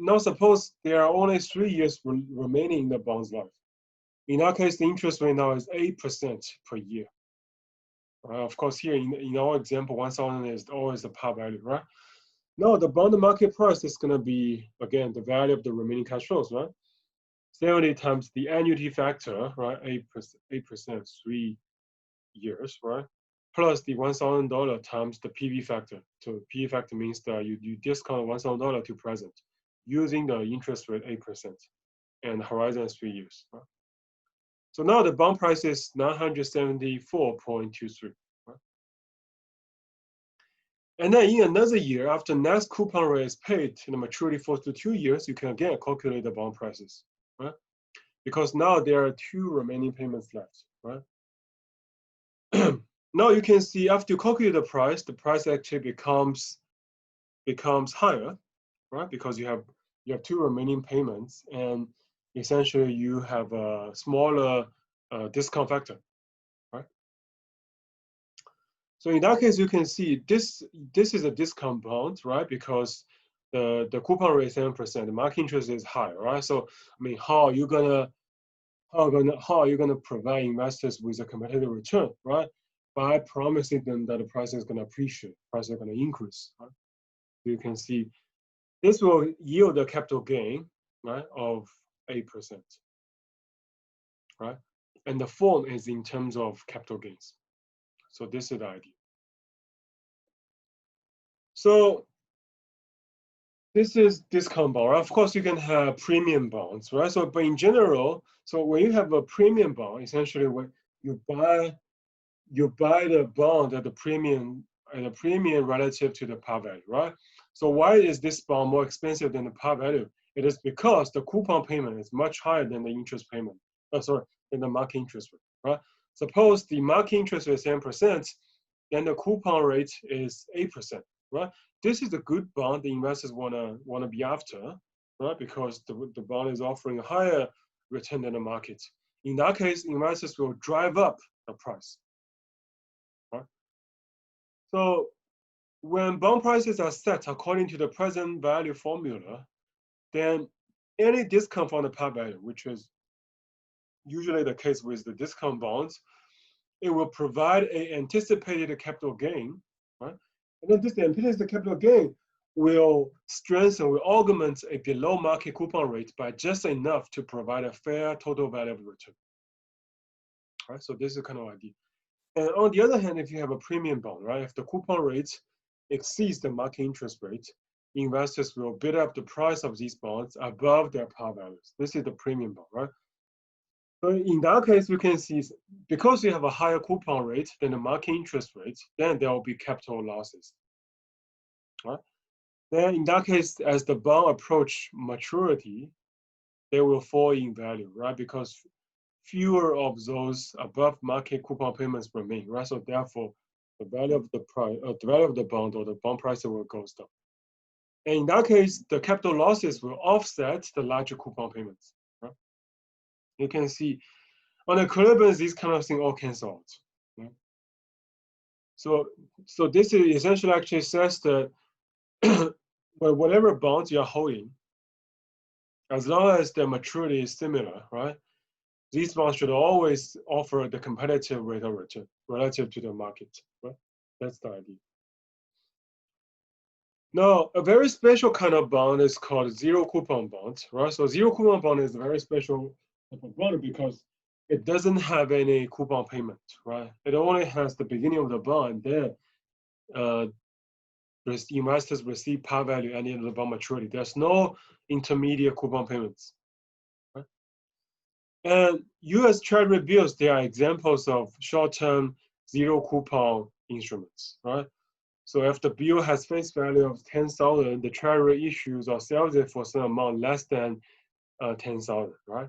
now suppose there are only 3 years remaining in the bond's life. In our case, the interest rate now is 8% per year. Of course, here in our example, 1,000 is always the par value, right? No, the bond market price is going to be, again, the value of the remaining cash flows, right? 70 times the annuity factor, right? 8%, 3 years, right? Plus the $1,000 times the PV factor. So PV factor means that you discount $1,000 to present using the interest rate 8%, and the horizon is 3 years, right? So now the bond price is 974.23. Right? And then in another year, after next coupon rate is paid and the maturity falls to 2 years, you can again calculate the bond prices, right? Because now there are 2 remaining payments left, right? Now you can see after you calculate the price actually becomes higher, right? Because you have 2 remaining payments, and essentially you have a smaller discount factor, right? So in that case, you can see this is a discount bond, right? Because the coupon rate is 7%, the market interest is high, right? So I mean, how are you gonna provide investors with a competitive return, right? By promising them that the price is gonna appreciate, price is gonna increase, right? So you can see this will yield a capital gain, right, of 8%, right? And the form is in terms of capital gains. So this is the idea. So this is discount bond. Of course, you can have premium bonds, right? So, but in general, so when you have a premium bond, essentially when you buy the bond at a premium relative to the par value, right? So why is this bond more expensive than the par value? It is because the coupon payment is much higher than the interest payment. Than the market interest rate, right? Suppose the market interest rate is 7%, then the coupon rate is 8%, right? This is a good bond the investors wanna be after, right? Because the bond is offering a higher return than the market. In that case, investors will drive up the price. Right? So when bond prices are set according to the present value formula, then any discount from the par value, which is usually the case with the discount bonds, it will provide an anticipated capital gain, right? And then this implicit capital gain will augment a below market coupon rate by just enough to provide a fair total value of return. Right, so this is kind of idea. And on the other hand, if you have a premium bond, right, if the coupon rate exceeds the market interest rate, investors will bid up the price of these bonds above their par values. This is the premium bond, right? So in that case, we can see because you have a higher coupon rate than the market interest rate, then there will be capital losses. Right? Then in that case, as the bond approach maturity, they will fall in value, right? Because fewer of those above market coupon payments remain, right? So therefore, the value of the price, the value of the bond or the bond price will go down. And in that case, the capital losses will offset the larger coupon payments. Right? You can see on equilibrium, these kind of things all cancel out. Right? So this is essentially actually says that well, whatever bonds you're holding, as long as the maturity is similar, right? These bonds should always offer the competitive rate of return relative to the market, right? That's the idea. Now, a very special kind of bond is called zero coupon bond, right? So zero coupon bond is a very special type of bond because it doesn't have any coupon payment, right? It only has the beginning of the bond, then investors receive par value at the end of the bond maturity. There's no intermediate coupon payments. Right? And US Treasury bills, they are examples of short-term zero coupon instruments, right? So if the bill has face value of 10,000, the Treasury issues or sells it for some amount less than 10,000, right?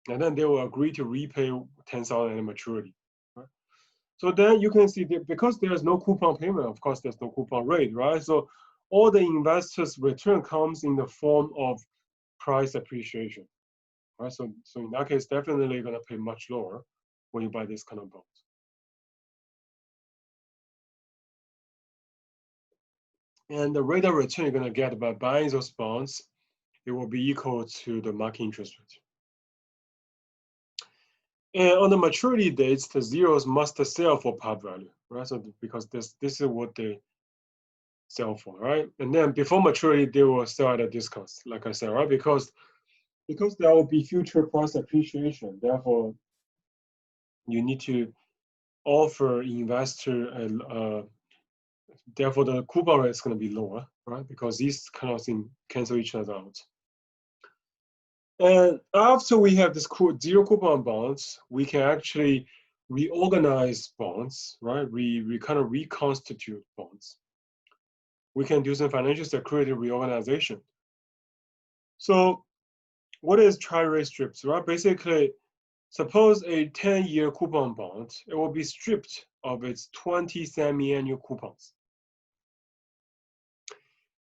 And then they will agree to repay 10,000 at maturity. Right? So then you can see that because there's no coupon payment, of course, there's no coupon rate, right? So all the investors' return comes in the form of price appreciation, right? So in that case, definitely going to pay much lower when you buy this kind of bonds. And the rate of return you're going to get by buying those bonds, it will be equal to the market interest rate. And on the maturity dates, the zeros must sell for par value, right? So because this is what they sell for, right? And then before maturity, they will sell at a discount, like I said, right? Because there will be future price appreciation. Therefore, you need to offer investor therefore the coupon rate is going to be lower, right? Because these kind of things cancel each other out. And after we have this zero coupon bonds, we can actually reorganize bonds, right? We kind of reconstitute bonds. We can do some financial security reorganization. So what is tri-rate strips, right? Basically, suppose a 10-year coupon bond, it will be stripped of its 20 semi-annual coupons.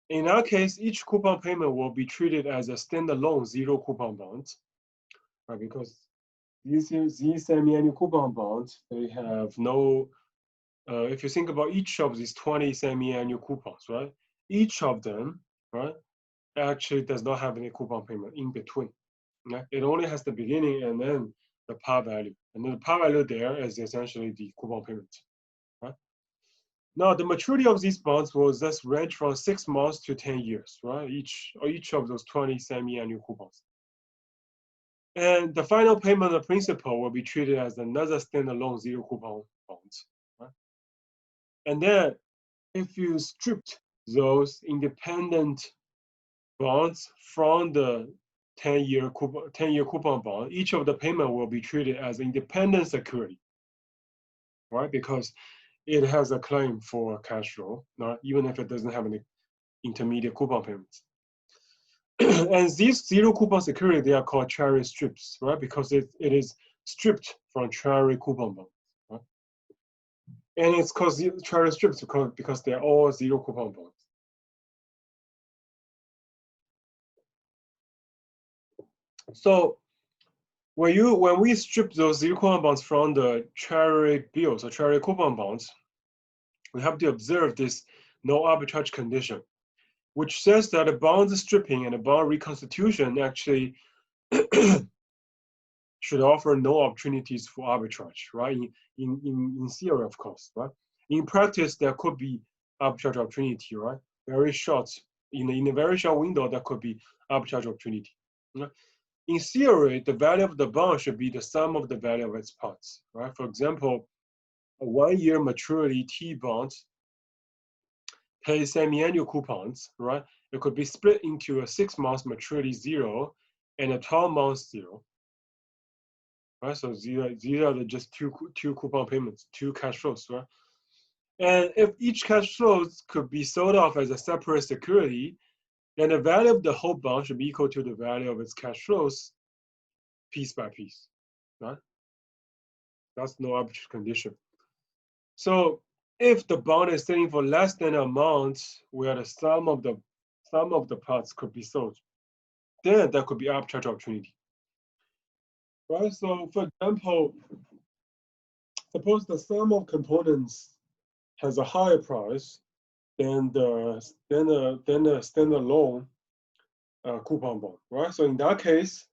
In that case, each coupon payment will be treated as a standalone zero coupon bond, right? Because these semi-annual coupon bonds, they have no, if you think about each of these 20 semi-annual coupons, right? Each of them, right, actually does not have any coupon payment in between. Right? It only has the beginning and then the par value. And then the par value there is essentially the coupon payment. Right? Now, the maturity of these bonds will thus range from 6 months to 10 years, right? Each of those 20 semi-annual coupons. And the final payment of principal will be treated as another standalone zero coupon bonds. Right? And then if you stripped those independent bonds from the 10-year coupon bond, each of the payment will be treated as independent security, right? Because it has a claim for cash flow, even if it doesn't have any intermediate coupon payments. And these zero coupon security, they are called Treasury strips, right? Because it is stripped from Treasury coupon bonds, right? And it's called Treasury strips because they're all zero coupon bonds. So when we strip those zero coupon bonds from the Treasury bills or Treasury coupon bonds, we have to observe this no arbitrage condition, which says that a bond stripping and a bond reconstitution actually should offer no opportunities for arbitrage, right? In theory, of course, right? In practice, there could be arbitrage opportunity, right? Very short, in a very short window, there could be arbitrage opportunity. Right? In theory, the value of the bond should be the sum of the value of its parts, right? For example, a 1-year maturity T bond pays semi-annual coupons, right? It could be split into a 6-month maturity 0 and a 12-month 0. Right, so these are the just two coupon payments, two cash flows, right? And if each cash flows could be sold off as a separate security, then the value of the whole bond should be equal to the value of its cash flows piece by piece, right? That's no arbitrage condition. So if the bond is selling for less than the amount where the sum of the parts could be sold, then there could be arbitrage opportunity. Right? So for example, suppose the sum of components has a higher price than the standalone coupon bond, right? So in that case,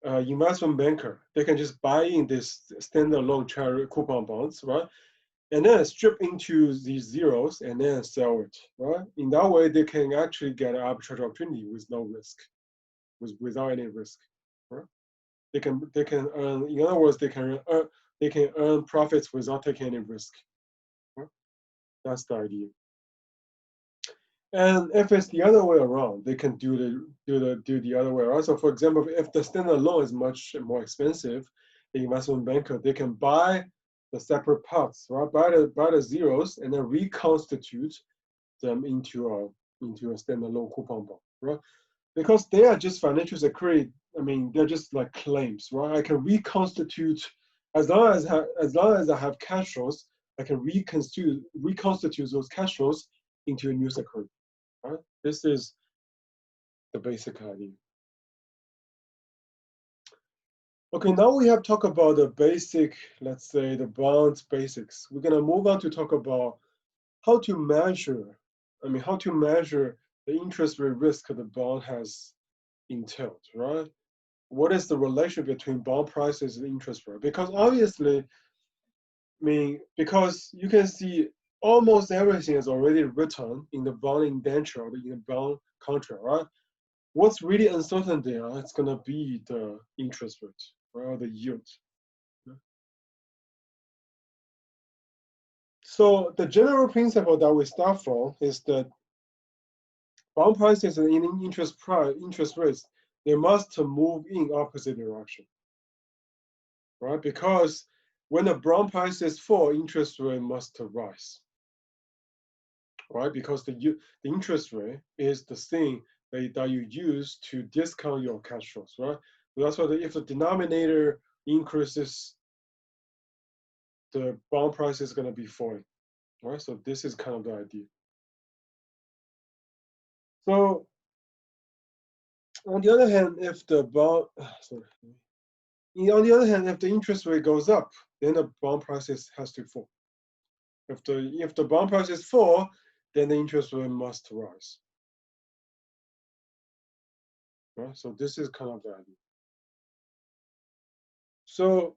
investment banker, they can just buy in this standalone cherry coupon bonds, right? And then strip into these zeros and then sell it, right? In that way, they can actually get an arbitrage opportunity with no risk, without any risk, right? They can earn, in other words, they can earn profits without taking any risk. Right? That's the idea. And if it's the other way around, they can do the other way around. So for example, if the standalone is much more expensive, the investment banker, they can buy the separate parts, right? Buy the zeros and then reconstitute them into a standalone coupon bond, right? Because they are just financial security. I mean, they're just like claims, right? I can reconstitute as long as I have cash flows, I can reconstitute those cash flows into a new security. Right? This is the basic idea. Okay, now we have talked about the basic, let's say the bonds basics. We're gonna move on to talk about how to measure, how to measure the interest rate risk the bond has entailed, right? What is the relationship between bond prices and interest rate? Because obviously, because you can see almost everything is already written in the bond indenture or in the bond contract, right? What's really uncertain there, it's gonna be the interest rate, right, or the yield. So the general principle that we start from is that bond prices and interest rates, they must move in opposite direction, right? Because when the bond prices fall, interest rate must rise, right? Because the interest rate is the thing that you use to discount your cash flows, right? So that's why if the denominator increases, the bond price is going to be falling, right? So this is kind of the idea. So on the other hand, if the bond, on the other hand, if the interest rate goes up, then the bond prices has to fall. If the bond prices fall, then the interest rate must rise. Right? So this is kind of the idea. So,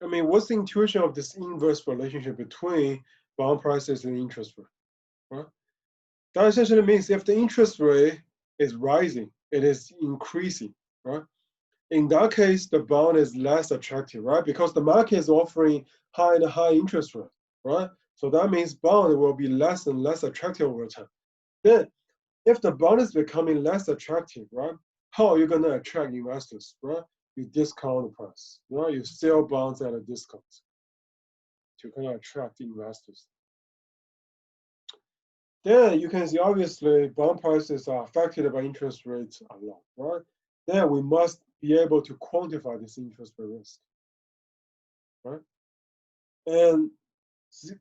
what's the intuition of this inverse relationship between bond prices and interest rate? Right? That essentially means if the interest rate is rising, it is increasing, right? In that case, the bond is less attractive, right? Because the market is offering high and high interest rate, right? So that means bond will be less and less attractive over time. Then, if the bond is becoming less attractive, right? How are you going to attract investors, right? You discount the price, right? You sell bonds at a discount to kind of attract investors. Then you can see obviously bond prices are affected by interest rates a lot, right? Then we must be able to quantify this interest rate risk, right? And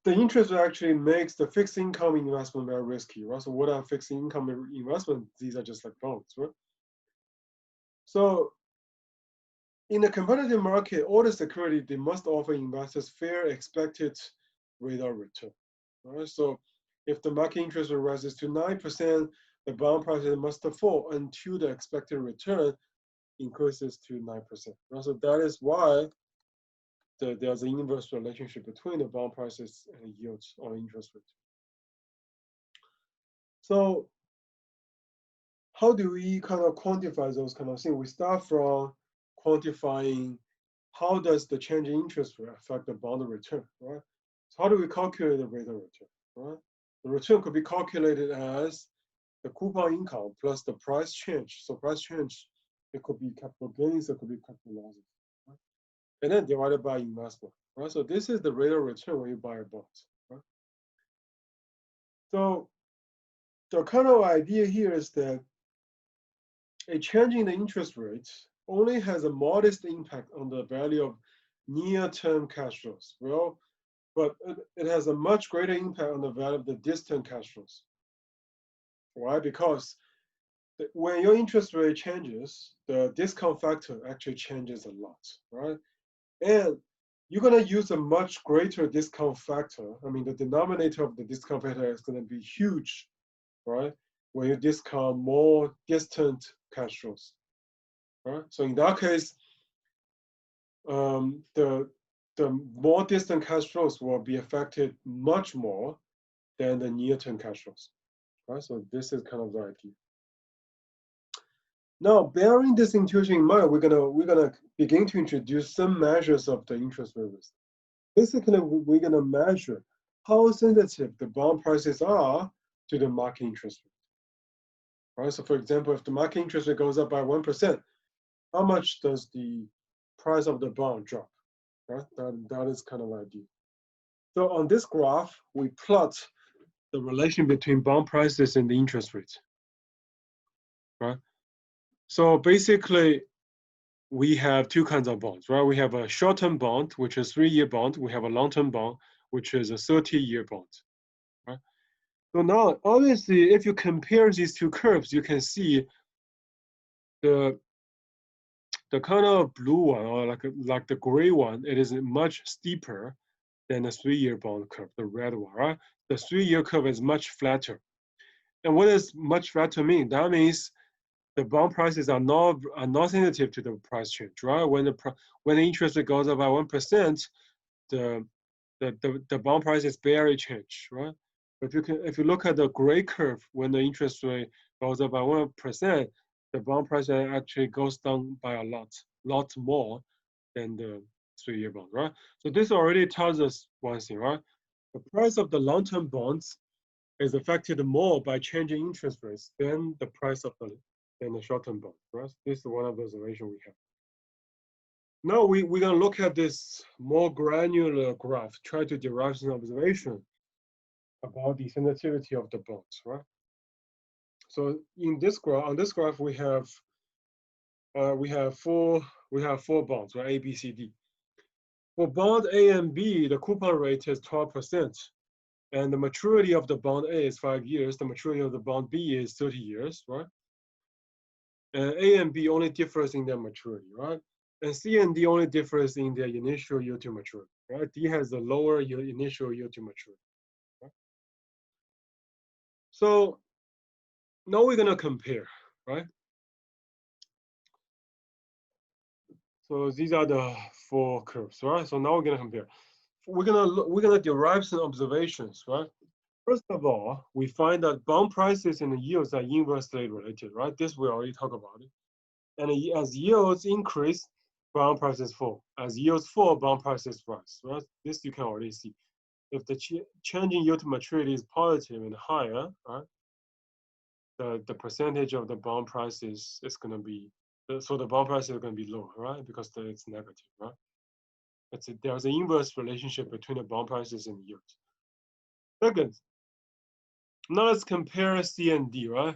the interest rate actually makes the fixed income investment very risky, right? So what are fixed income investments? These are just like bonds, right? So in a competitive market, all the security, they must offer investors fair expected rate of return, right? So if the market interest rate rises to 9%, the bond prices must fall until the expected return increases to 9%. Right? So that is why there's an inverse relationship between the bond prices and yields or interest rate. So how do we kind of quantify those kind of things? We start from quantifying how does the change in interest rate affect the bond return, right? So how do we calculate the rate of return, right? The return could be calculated as the coupon income plus the price change. So price change, it could be capital gains, it could be capital losses, right? And then divided by investment, right? So this is the rate of return when you buy a bond, right? So the kind of idea here is that a change in the interest rate only has a modest impact on the value of near-term cash flows. Well, but it has a much greater impact on the value of the distant cash flows. Why? Because when your interest rate changes, the discount factor actually changes a lot, right? And you're gonna use a much greater discount factor. I mean, the denominator of the discount factor is gonna be huge, right? When you discount more distant cash flows. Right? So in that case, the more distant cash flows will be affected much more than the near-term cash flows. Right? So this is kind of the idea. Now, bearing this intuition in mind, we're gonna begin to introduce some measures of the interest rate risk. Basically, we're gonna measure how sensitive the bond prices are to the market interest rate. Right? So for example, if the market interest rate goes up by 1%, how much does the price of the bond drop? Right? That is kind of idea. So on this graph, we plot the relation between bond prices and the interest rates. Right? So basically, we have two kinds of bonds, right? We have a short-term bond, which is 3-year bond. We have a long-term bond, which is a 30-year bond. Right? So now, obviously, if you compare these two curves, you can see the kind of blue one, or like the gray one, it is much steeper than the 3-year bond curve, the red one, right? The 3-year curve is much flatter. And what does much flatter mean? That means the bond prices are not sensitive to the price change, right? When the interest rate goes up by 1%, the bond prices barely change, right? But if you look at the gray curve, when the interest rate goes up by 1%, the bond price actually goes down by a lot more than the 3-year bond, right? So this already tells us one thing, right? The price of the long-term bonds is affected more by changing interest rates than the price of the short-term bond, right? This is one of the observations we have. Now we're gonna look at this more granular graph, try to derive some observation about the sensitivity of the bonds, right? So in this graph, on this graph, we have four bonds, right? A, B, C, D. For bond A and B, the coupon rate is 12%, and the maturity of the bond A is 5 years. The maturity of the bond B is 30 years, right? And A and B only differs in their maturity, right? And C and D only differs in their initial yield to maturity, right? D has a lower initial yield to maturity. Right? So now we're gonna compare, right? So these are the 4 curves, right? So now we're gonna compare. We're gonna derive some observations, right? First of all, we find that bond prices and the yields are inversely related, right? This we already talked about it. And as yields increase, bond prices fall. As yields fall, bond prices rise, right? This you can already see. If the change in yield to maturity is positive and higher, right? The percentage of the bond prices is gonna be, so the bond price is gonna be lower, right? Because it's negative, right? There's an inverse relationship between the bond prices and yields. Second, now let's compare C and D, right?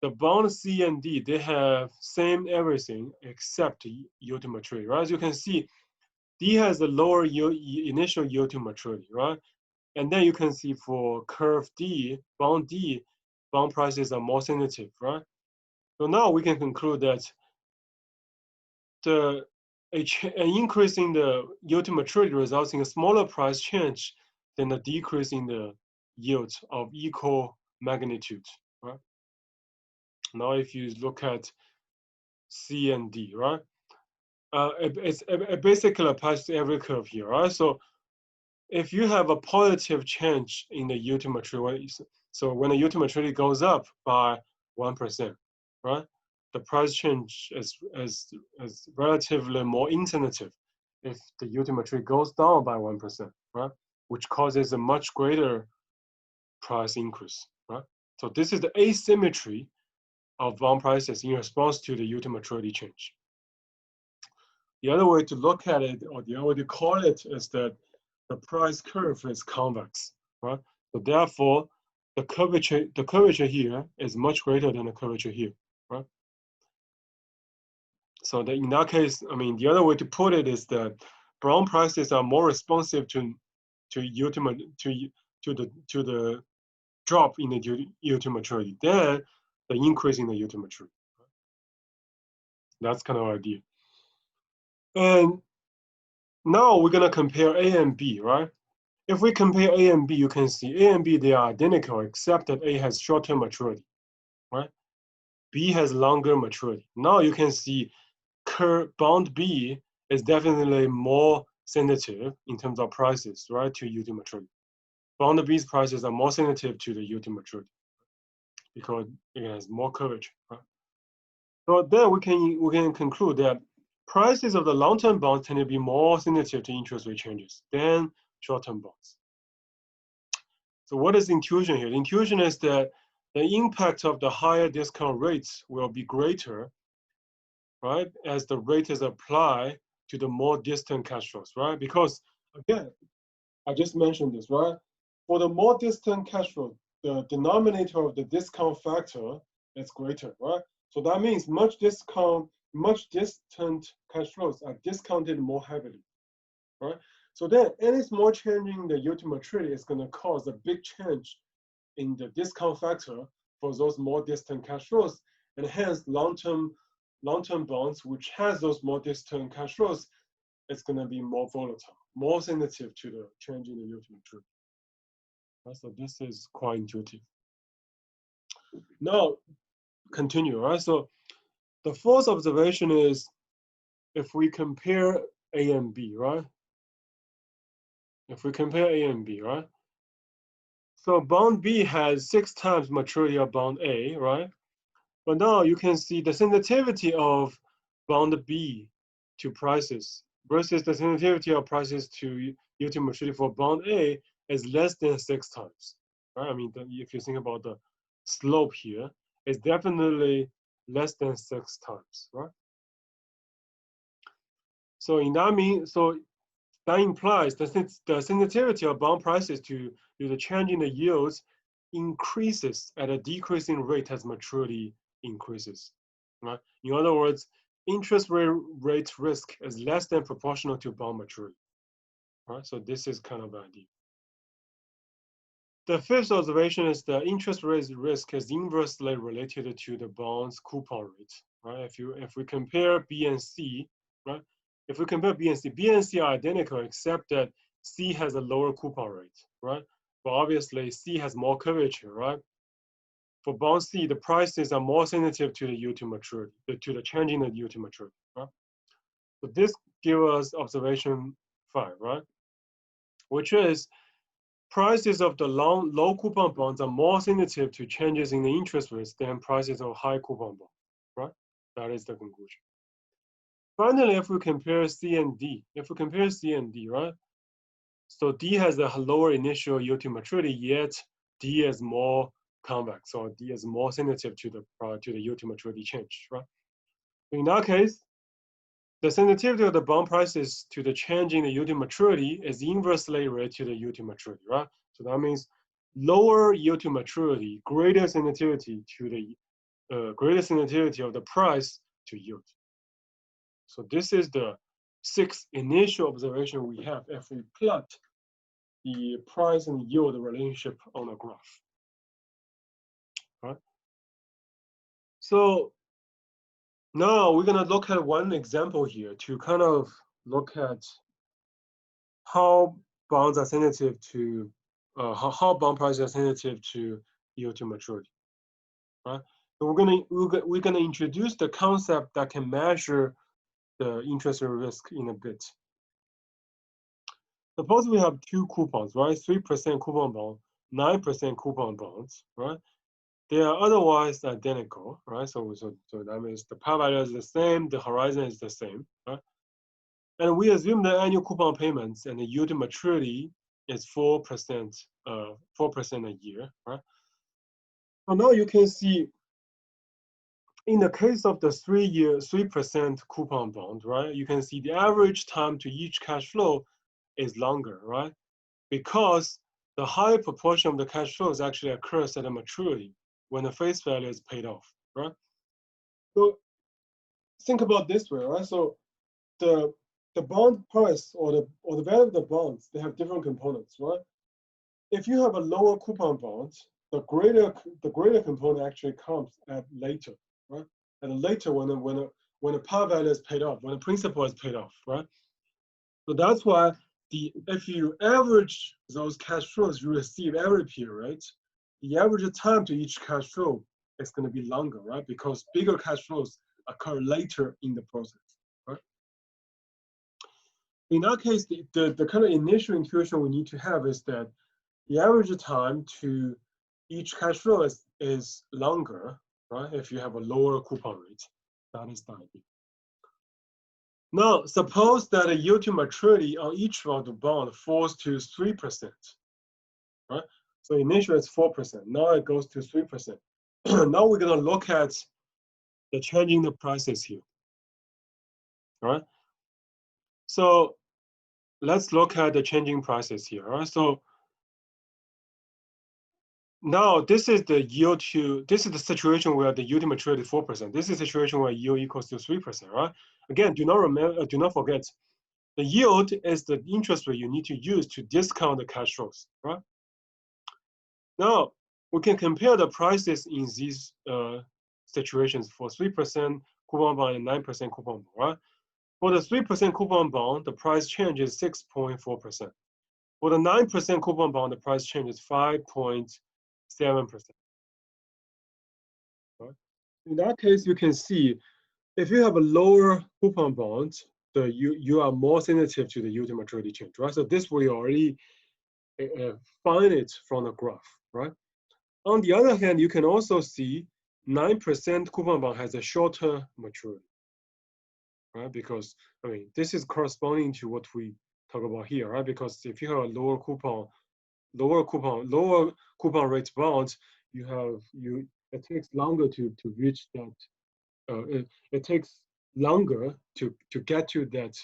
The bond C and D, they have same everything except yield to maturity, right? As you can see, D has a lower initial yield to maturity, right? And then you can see for curve D, bond prices are more sensitive, right? So now we can conclude that an increase in the yield to maturity results in a smaller price change than a decrease in the yield of equal magnitude, right? Now if you look at C and D, right? it basically applies to every curve here, right? So if you have a positive change in the yield to maturity, so when the yield to maturity goes up by 1%, right? The price change is relatively more insensitive if the yield to maturity goes down by 1%, right? Which causes a much greater price increase, right? So this is the asymmetry of bond prices in response to the yield to maturity change. The other way to look at it, or the other way to call it, is that the price curve is convex, right? So therefore, the curvature here is much greater than the curvature here, right? So that in that case, I mean, the other way to put it is that bond prices are more responsive to yield to the drop in the yield to maturity than the increase in the yield to maturity. That's kind of idea. And now we're gonna compare A and B, right? If we compare A and B, you can see A and B, they are identical except that A has shorter maturity, right? B has longer maturity. Now you can see bond B is definitely more sensitive in terms of prices, right, to yield to maturity. Bond B's prices are more sensitive to the yield to maturity because it has more curvature, right? So then we can conclude that prices of the long-term bonds tend to be more sensitive to interest rate changes than short-term bonds. So what is the intuition here? The intuition is that the impact of the higher discount rates will be greater, right, as the rate is applied to the more distant cash flows, right? Because again, I just mentioned this, right? For the more distant cash flow, the denominator of the discount factor is greater, right? So that means much distant cash flows are discounted more heavily, right? So then any small change in the yield to maturity is going to cause a big change in the discount factor for those more distant cash flows, and hence long-term bonds, which has those more distant cash flows, it's going to be more volatile, more sensitive to the change in the yield to maturity. Right? So this is quite intuitive. Now, continue, right? So the fourth observation is if we compare A and B, right? If we compare A and B, right? So bond B has 6 times maturity of bond A, right? But now you can see the sensitivity of bond B to prices versus the sensitivity of prices to yield to maturity for bond A is less than 6 times. Right? I mean, if you think about the slope here, it's definitely less than 6 times, right? So that implies the sensitivity of bond prices to the change in the yields increases at a decreasing rate as maturity increases. Right? In other words, interest rate risk is less than proportional to bond maturity. Right? So this is kind of the idea. The fifth observation is the interest rate risk is inversely related to the bond's coupon rate. Right? If we compare B and C, right? If we compare B and C are identical except that C has a lower coupon rate, right? But obviously C has more curvature, right? For bond C, the prices are more sensitive to the yield to maturity, to the change in the yield to maturity, right? So this gives us observation 5, right? Which is prices of the low coupon bonds are more sensitive to changes in the interest rates than prices of high coupon bonds, right? That is the conclusion. Finally, if we compare C and D, right? So D has a lower initial yield to maturity, yet D is more convex, or D is more sensitive to the yield to maturity change, right? In that case, the sensitivity of the bond prices to the change in the yield to maturity is inversely related to the yield to maturity, right? So that means lower yield to maturity, greater sensitivity to the greater sensitivity of the price to yield. So this is the 6th initial observation we have if we plot the price and yield relationship on a graph. Right? So now we're gonna look at one example here to kind of look at how bonds are sensitive to how bond prices are sensitive to yield to maturity. Right? So we're gonna introduce the concept that can measure the interest rate risk in a bit. Suppose we have two coupons, right? 3% coupon bond, 9% coupon bonds, right? They are otherwise identical, right? So that means the par value is the same, the horizon is the same, right? And we assume the annual coupon payments and the yield to maturity is 4%, 4% a year, right? So now you can see, in the case of the 3% coupon bond, right? You can see the average time to each cash flow is longer, right? Because the higher proportion of the cash flows actually occurs at a maturity when the face value is paid off, right? So think about this way, right? So the bond price or the value of the bonds, they have different components, right? If you have a lower coupon bond, the greater component actually comes at later, right? And later when the par value is paid off, when the principal is paid off, right? So that's why if you average those cash flows you receive every period, the average time to each cash flow is going to be longer, right? Because bigger cash flows occur later in the process, right? In that case, the kind of initial intuition we need to have is that the average time to each cash flow is longer, right? If you have a lower coupon rate, that is the idea. Now, suppose that the yield to maturity on each of the bond falls to 3%, right? So initially it's 4%, now it goes to 3%. Now we're gonna look at the changing the prices here, right? So let's look at the changing prices here, right? So now this is the yield to, this is the situation where the yield to maturity is 4%. This is the situation where yield equals to 3%, right? Again, do not forget, the yield is the interest rate you need to use to discount the cash flows, right? Now, we can compare the prices in these situations for 3% coupon bond and 9% coupon bond, right? For the 3% coupon bond, the price change is 6.4%. For the 9% coupon bond, the price change is 5.7%. Right? In that case, you can see if you have a lower coupon bond, you are more sensitive to the yield to maturity change, right? So this we already find it from the graph, right? On the other hand, you can also see 9% coupon bond has a shorter maturity, right? Because, I mean, this is corresponding to what we talk about here, right? Because if you have a lower coupon rate bonds, it takes longer to reach that. It takes longer to get to that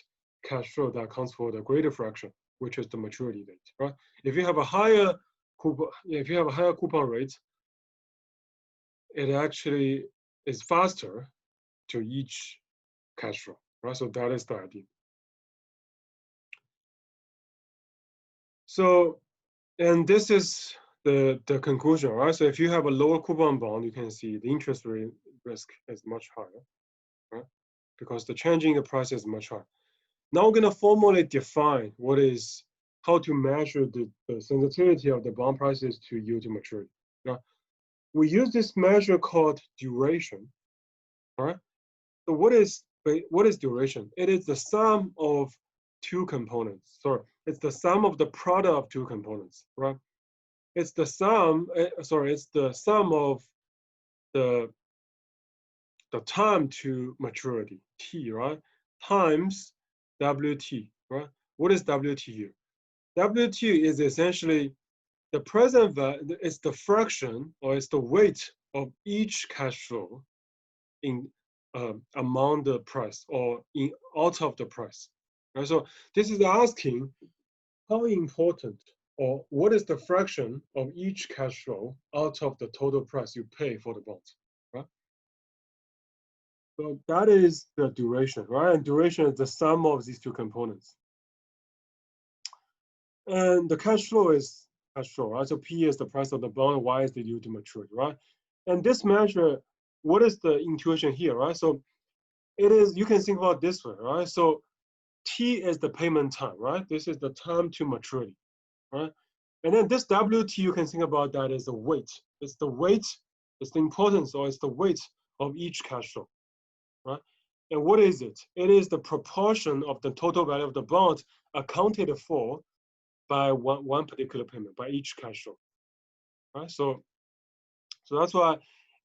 cash flow that accounts for the greater fraction, which is the maturity date, right? If you have a higher coupon rate, it actually is faster to each cash flow, right? So that is the idea. So, and this is the conclusion, right? So if you have a lower coupon bond, you can see the interest rate risk is much higher, right? Because the changing the price is much higher. Now we're gonna formally define how to measure the sensitivity of the bond prices to yield to maturity. Now, we use this measure called duration, all right? So what is duration? It is the sum of two components. Sorry, it's the sum of the product of two components, right? It's the sum. It's the sum of the time to maturity, T, right? Times WT, right? What is WT here? WT is essentially the present value. It's the fraction or it's the weight of each cash flow in among the price or out of the price. Right? So this is asking how important or what is the fraction of each cash flow out of the total price you pay for the bonds, right? So that is the duration, right? And duration is the sum of these two components. And the cash flow is cash flow, right? So P is the price of the bond, Y is the yield to maturity, right? And this measure, what is the intuition here, right? So it is, you can think about this way, right? So T is the payment time, right? This is the time to maturity, right? And then this WT, you can think about that as the weight. It's the weight, it's the importance, or it's the weight of each cash flow, right? And what is it? It is the proportion of the total value of the bond accounted for by one particular payment, by each cash flow. Right? So that's why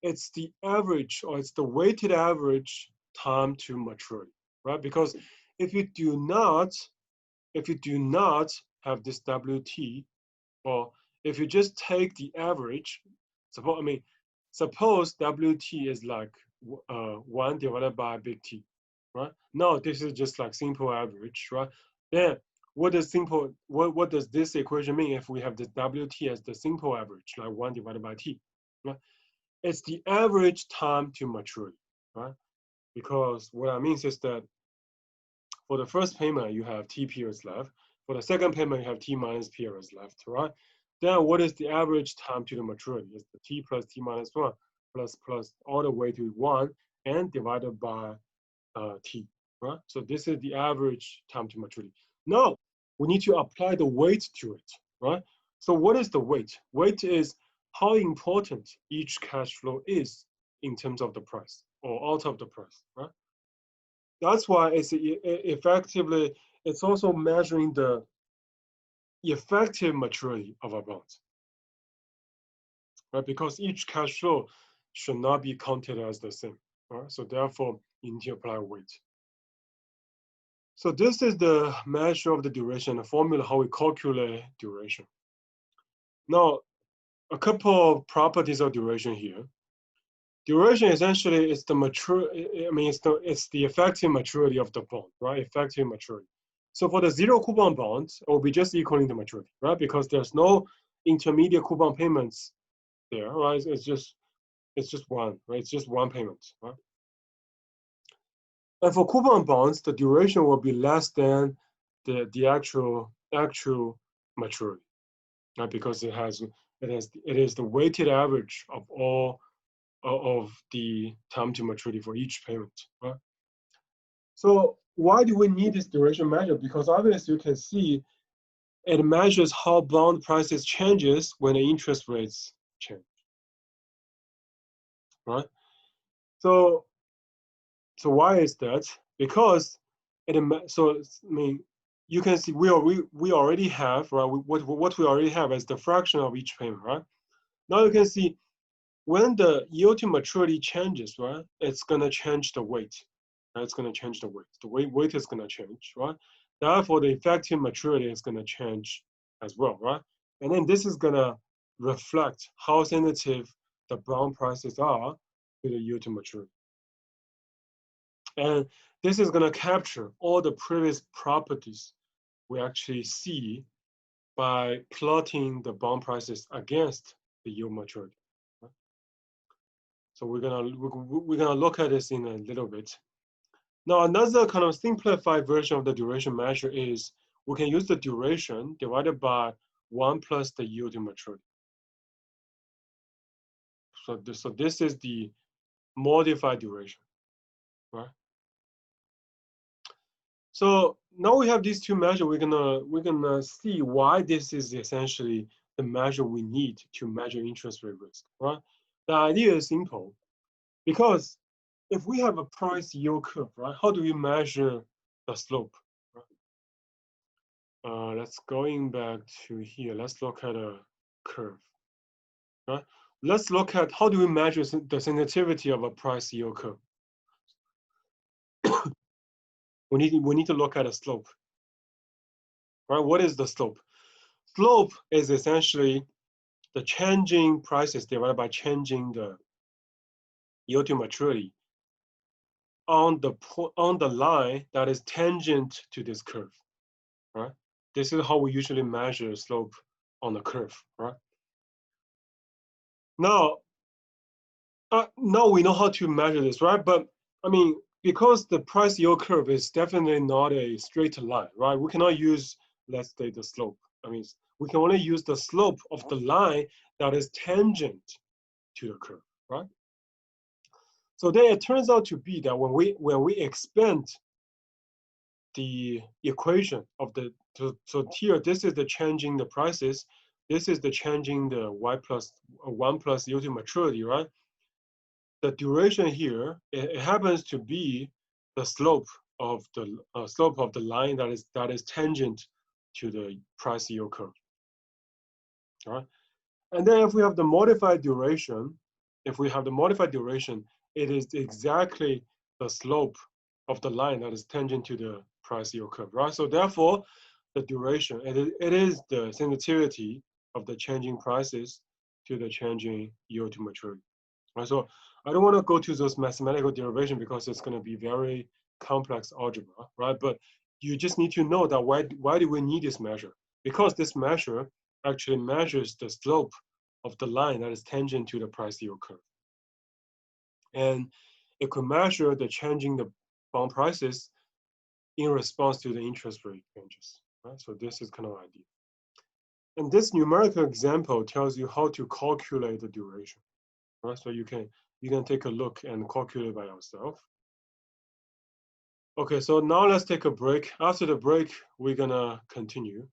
it's the average, or it's the weighted average time to maturity, right? Because if you do not have this WT, or if you just take the average, suppose WT is like 1 divided by big T, right? Now this is just like simple average, right? Then what does this equation mean if we have the WT as the simple average, like 1 divided by T, right? It's the average time to maturity, right? Because what that means is that for the first payment, you have T periods left. For the second payment, you have T minus periods left, right? Then what is the average time to the maturity? It's the T plus T minus 1 plus all the way to 1 and divided by T, right? So this is the average time to maturity. Now, we need to apply the weight to it, right? So what is the weight? Weight is how important each cash flow is in terms of the price or out of the price, right? That's why it's effectively, it's also measuring the effective maturity of a bond, right? Because each cash flow should not be counted as the same, right? So therefore, you need to apply weight. So this is the measure of the duration, the formula how we calculate duration. Now, a couple of properties of duration here. Duration essentially is the it's the effective maturity of the bond, right? Effective maturity. So for the zero coupon bonds, it will be just equaling the maturity, right? Because there's no intermediate coupon payments there, right? It's just one, right? It's just one payment, right? And for coupon bonds, the duration will be less than the actual maturity, right? Because it is the weighted average of all of the time to maturity for each payment, right? So why do we need this duration measure? Because obviously you can see it measures how bond prices changes when the interest rates change, right? So why is that? Because you can see we already have, right? What we already have is the fraction of each payment, right? Now you can see when the yield to maturity changes, right? It's gonna change the weight. Right? It's gonna change the weight. The weight is gonna change, right? Therefore, the effective maturity is gonna change as well, right? And then this is gonna reflect how sensitive the bond prices are to the yield to maturity. And this is going to capture all the previous properties we actually see by plotting the bond prices against the yield maturity. So we're gonna look at this in a little bit. Now another kind of simplified version of the duration measure is we can use the duration divided by 1 plus the yield to maturity. So this is the modified duration, right? So now we have these two measures. We're gonna see why this is essentially the measure we need to measure interest rate risk, right? The idea is simple, because if we have a price yield curve, right, how do we measure the slope? Right? Let's going back to here. Let's look at a curve, right? Let's look at how do we measure the sensitivity of a price yield curve. we need to look at a slope. Right? What is the slope? Slope is essentially the changing prices divided by changing the yield to maturity on the line that is tangent to this curve. Right? This is how we usually measure slope on the curve. Right? Now we know how to measure this, right? But I mean, because the price yield curve is definitely not a straight line, right? We cannot use, let's say, the slope. I mean, we can only use the slope of the line that is tangent to the curve, right? So then it turns out to be that when we expand the equation of the so here, this is the changing the prices, this is the changing the y plus 1 plus yield to maturity, right? The duration here, it happens to be the slope of the line that is tangent to the price yield curve. All right. And then if we have the modified duration, it is exactly the slope of the line that is tangent to the price yield curve, right? So therefore, the duration, it is the sensitivity of the changing prices to the changing yield to maturity. Right? So I don't want to go to those mathematical derivation because it's going to be very complex algebra, right? But you just need to know that why do we need this measure? Because this measure actually measures the slope of the line that is tangent to the price yield curve. And it could measure the changing the bond prices in response to the interest rate changes, right? So this is kind of idea. And this numerical example tells you how to calculate the duration, right? So you can take a look and calculate by yourself. Okay, so now let's take a break. After the break, we're gonna continue.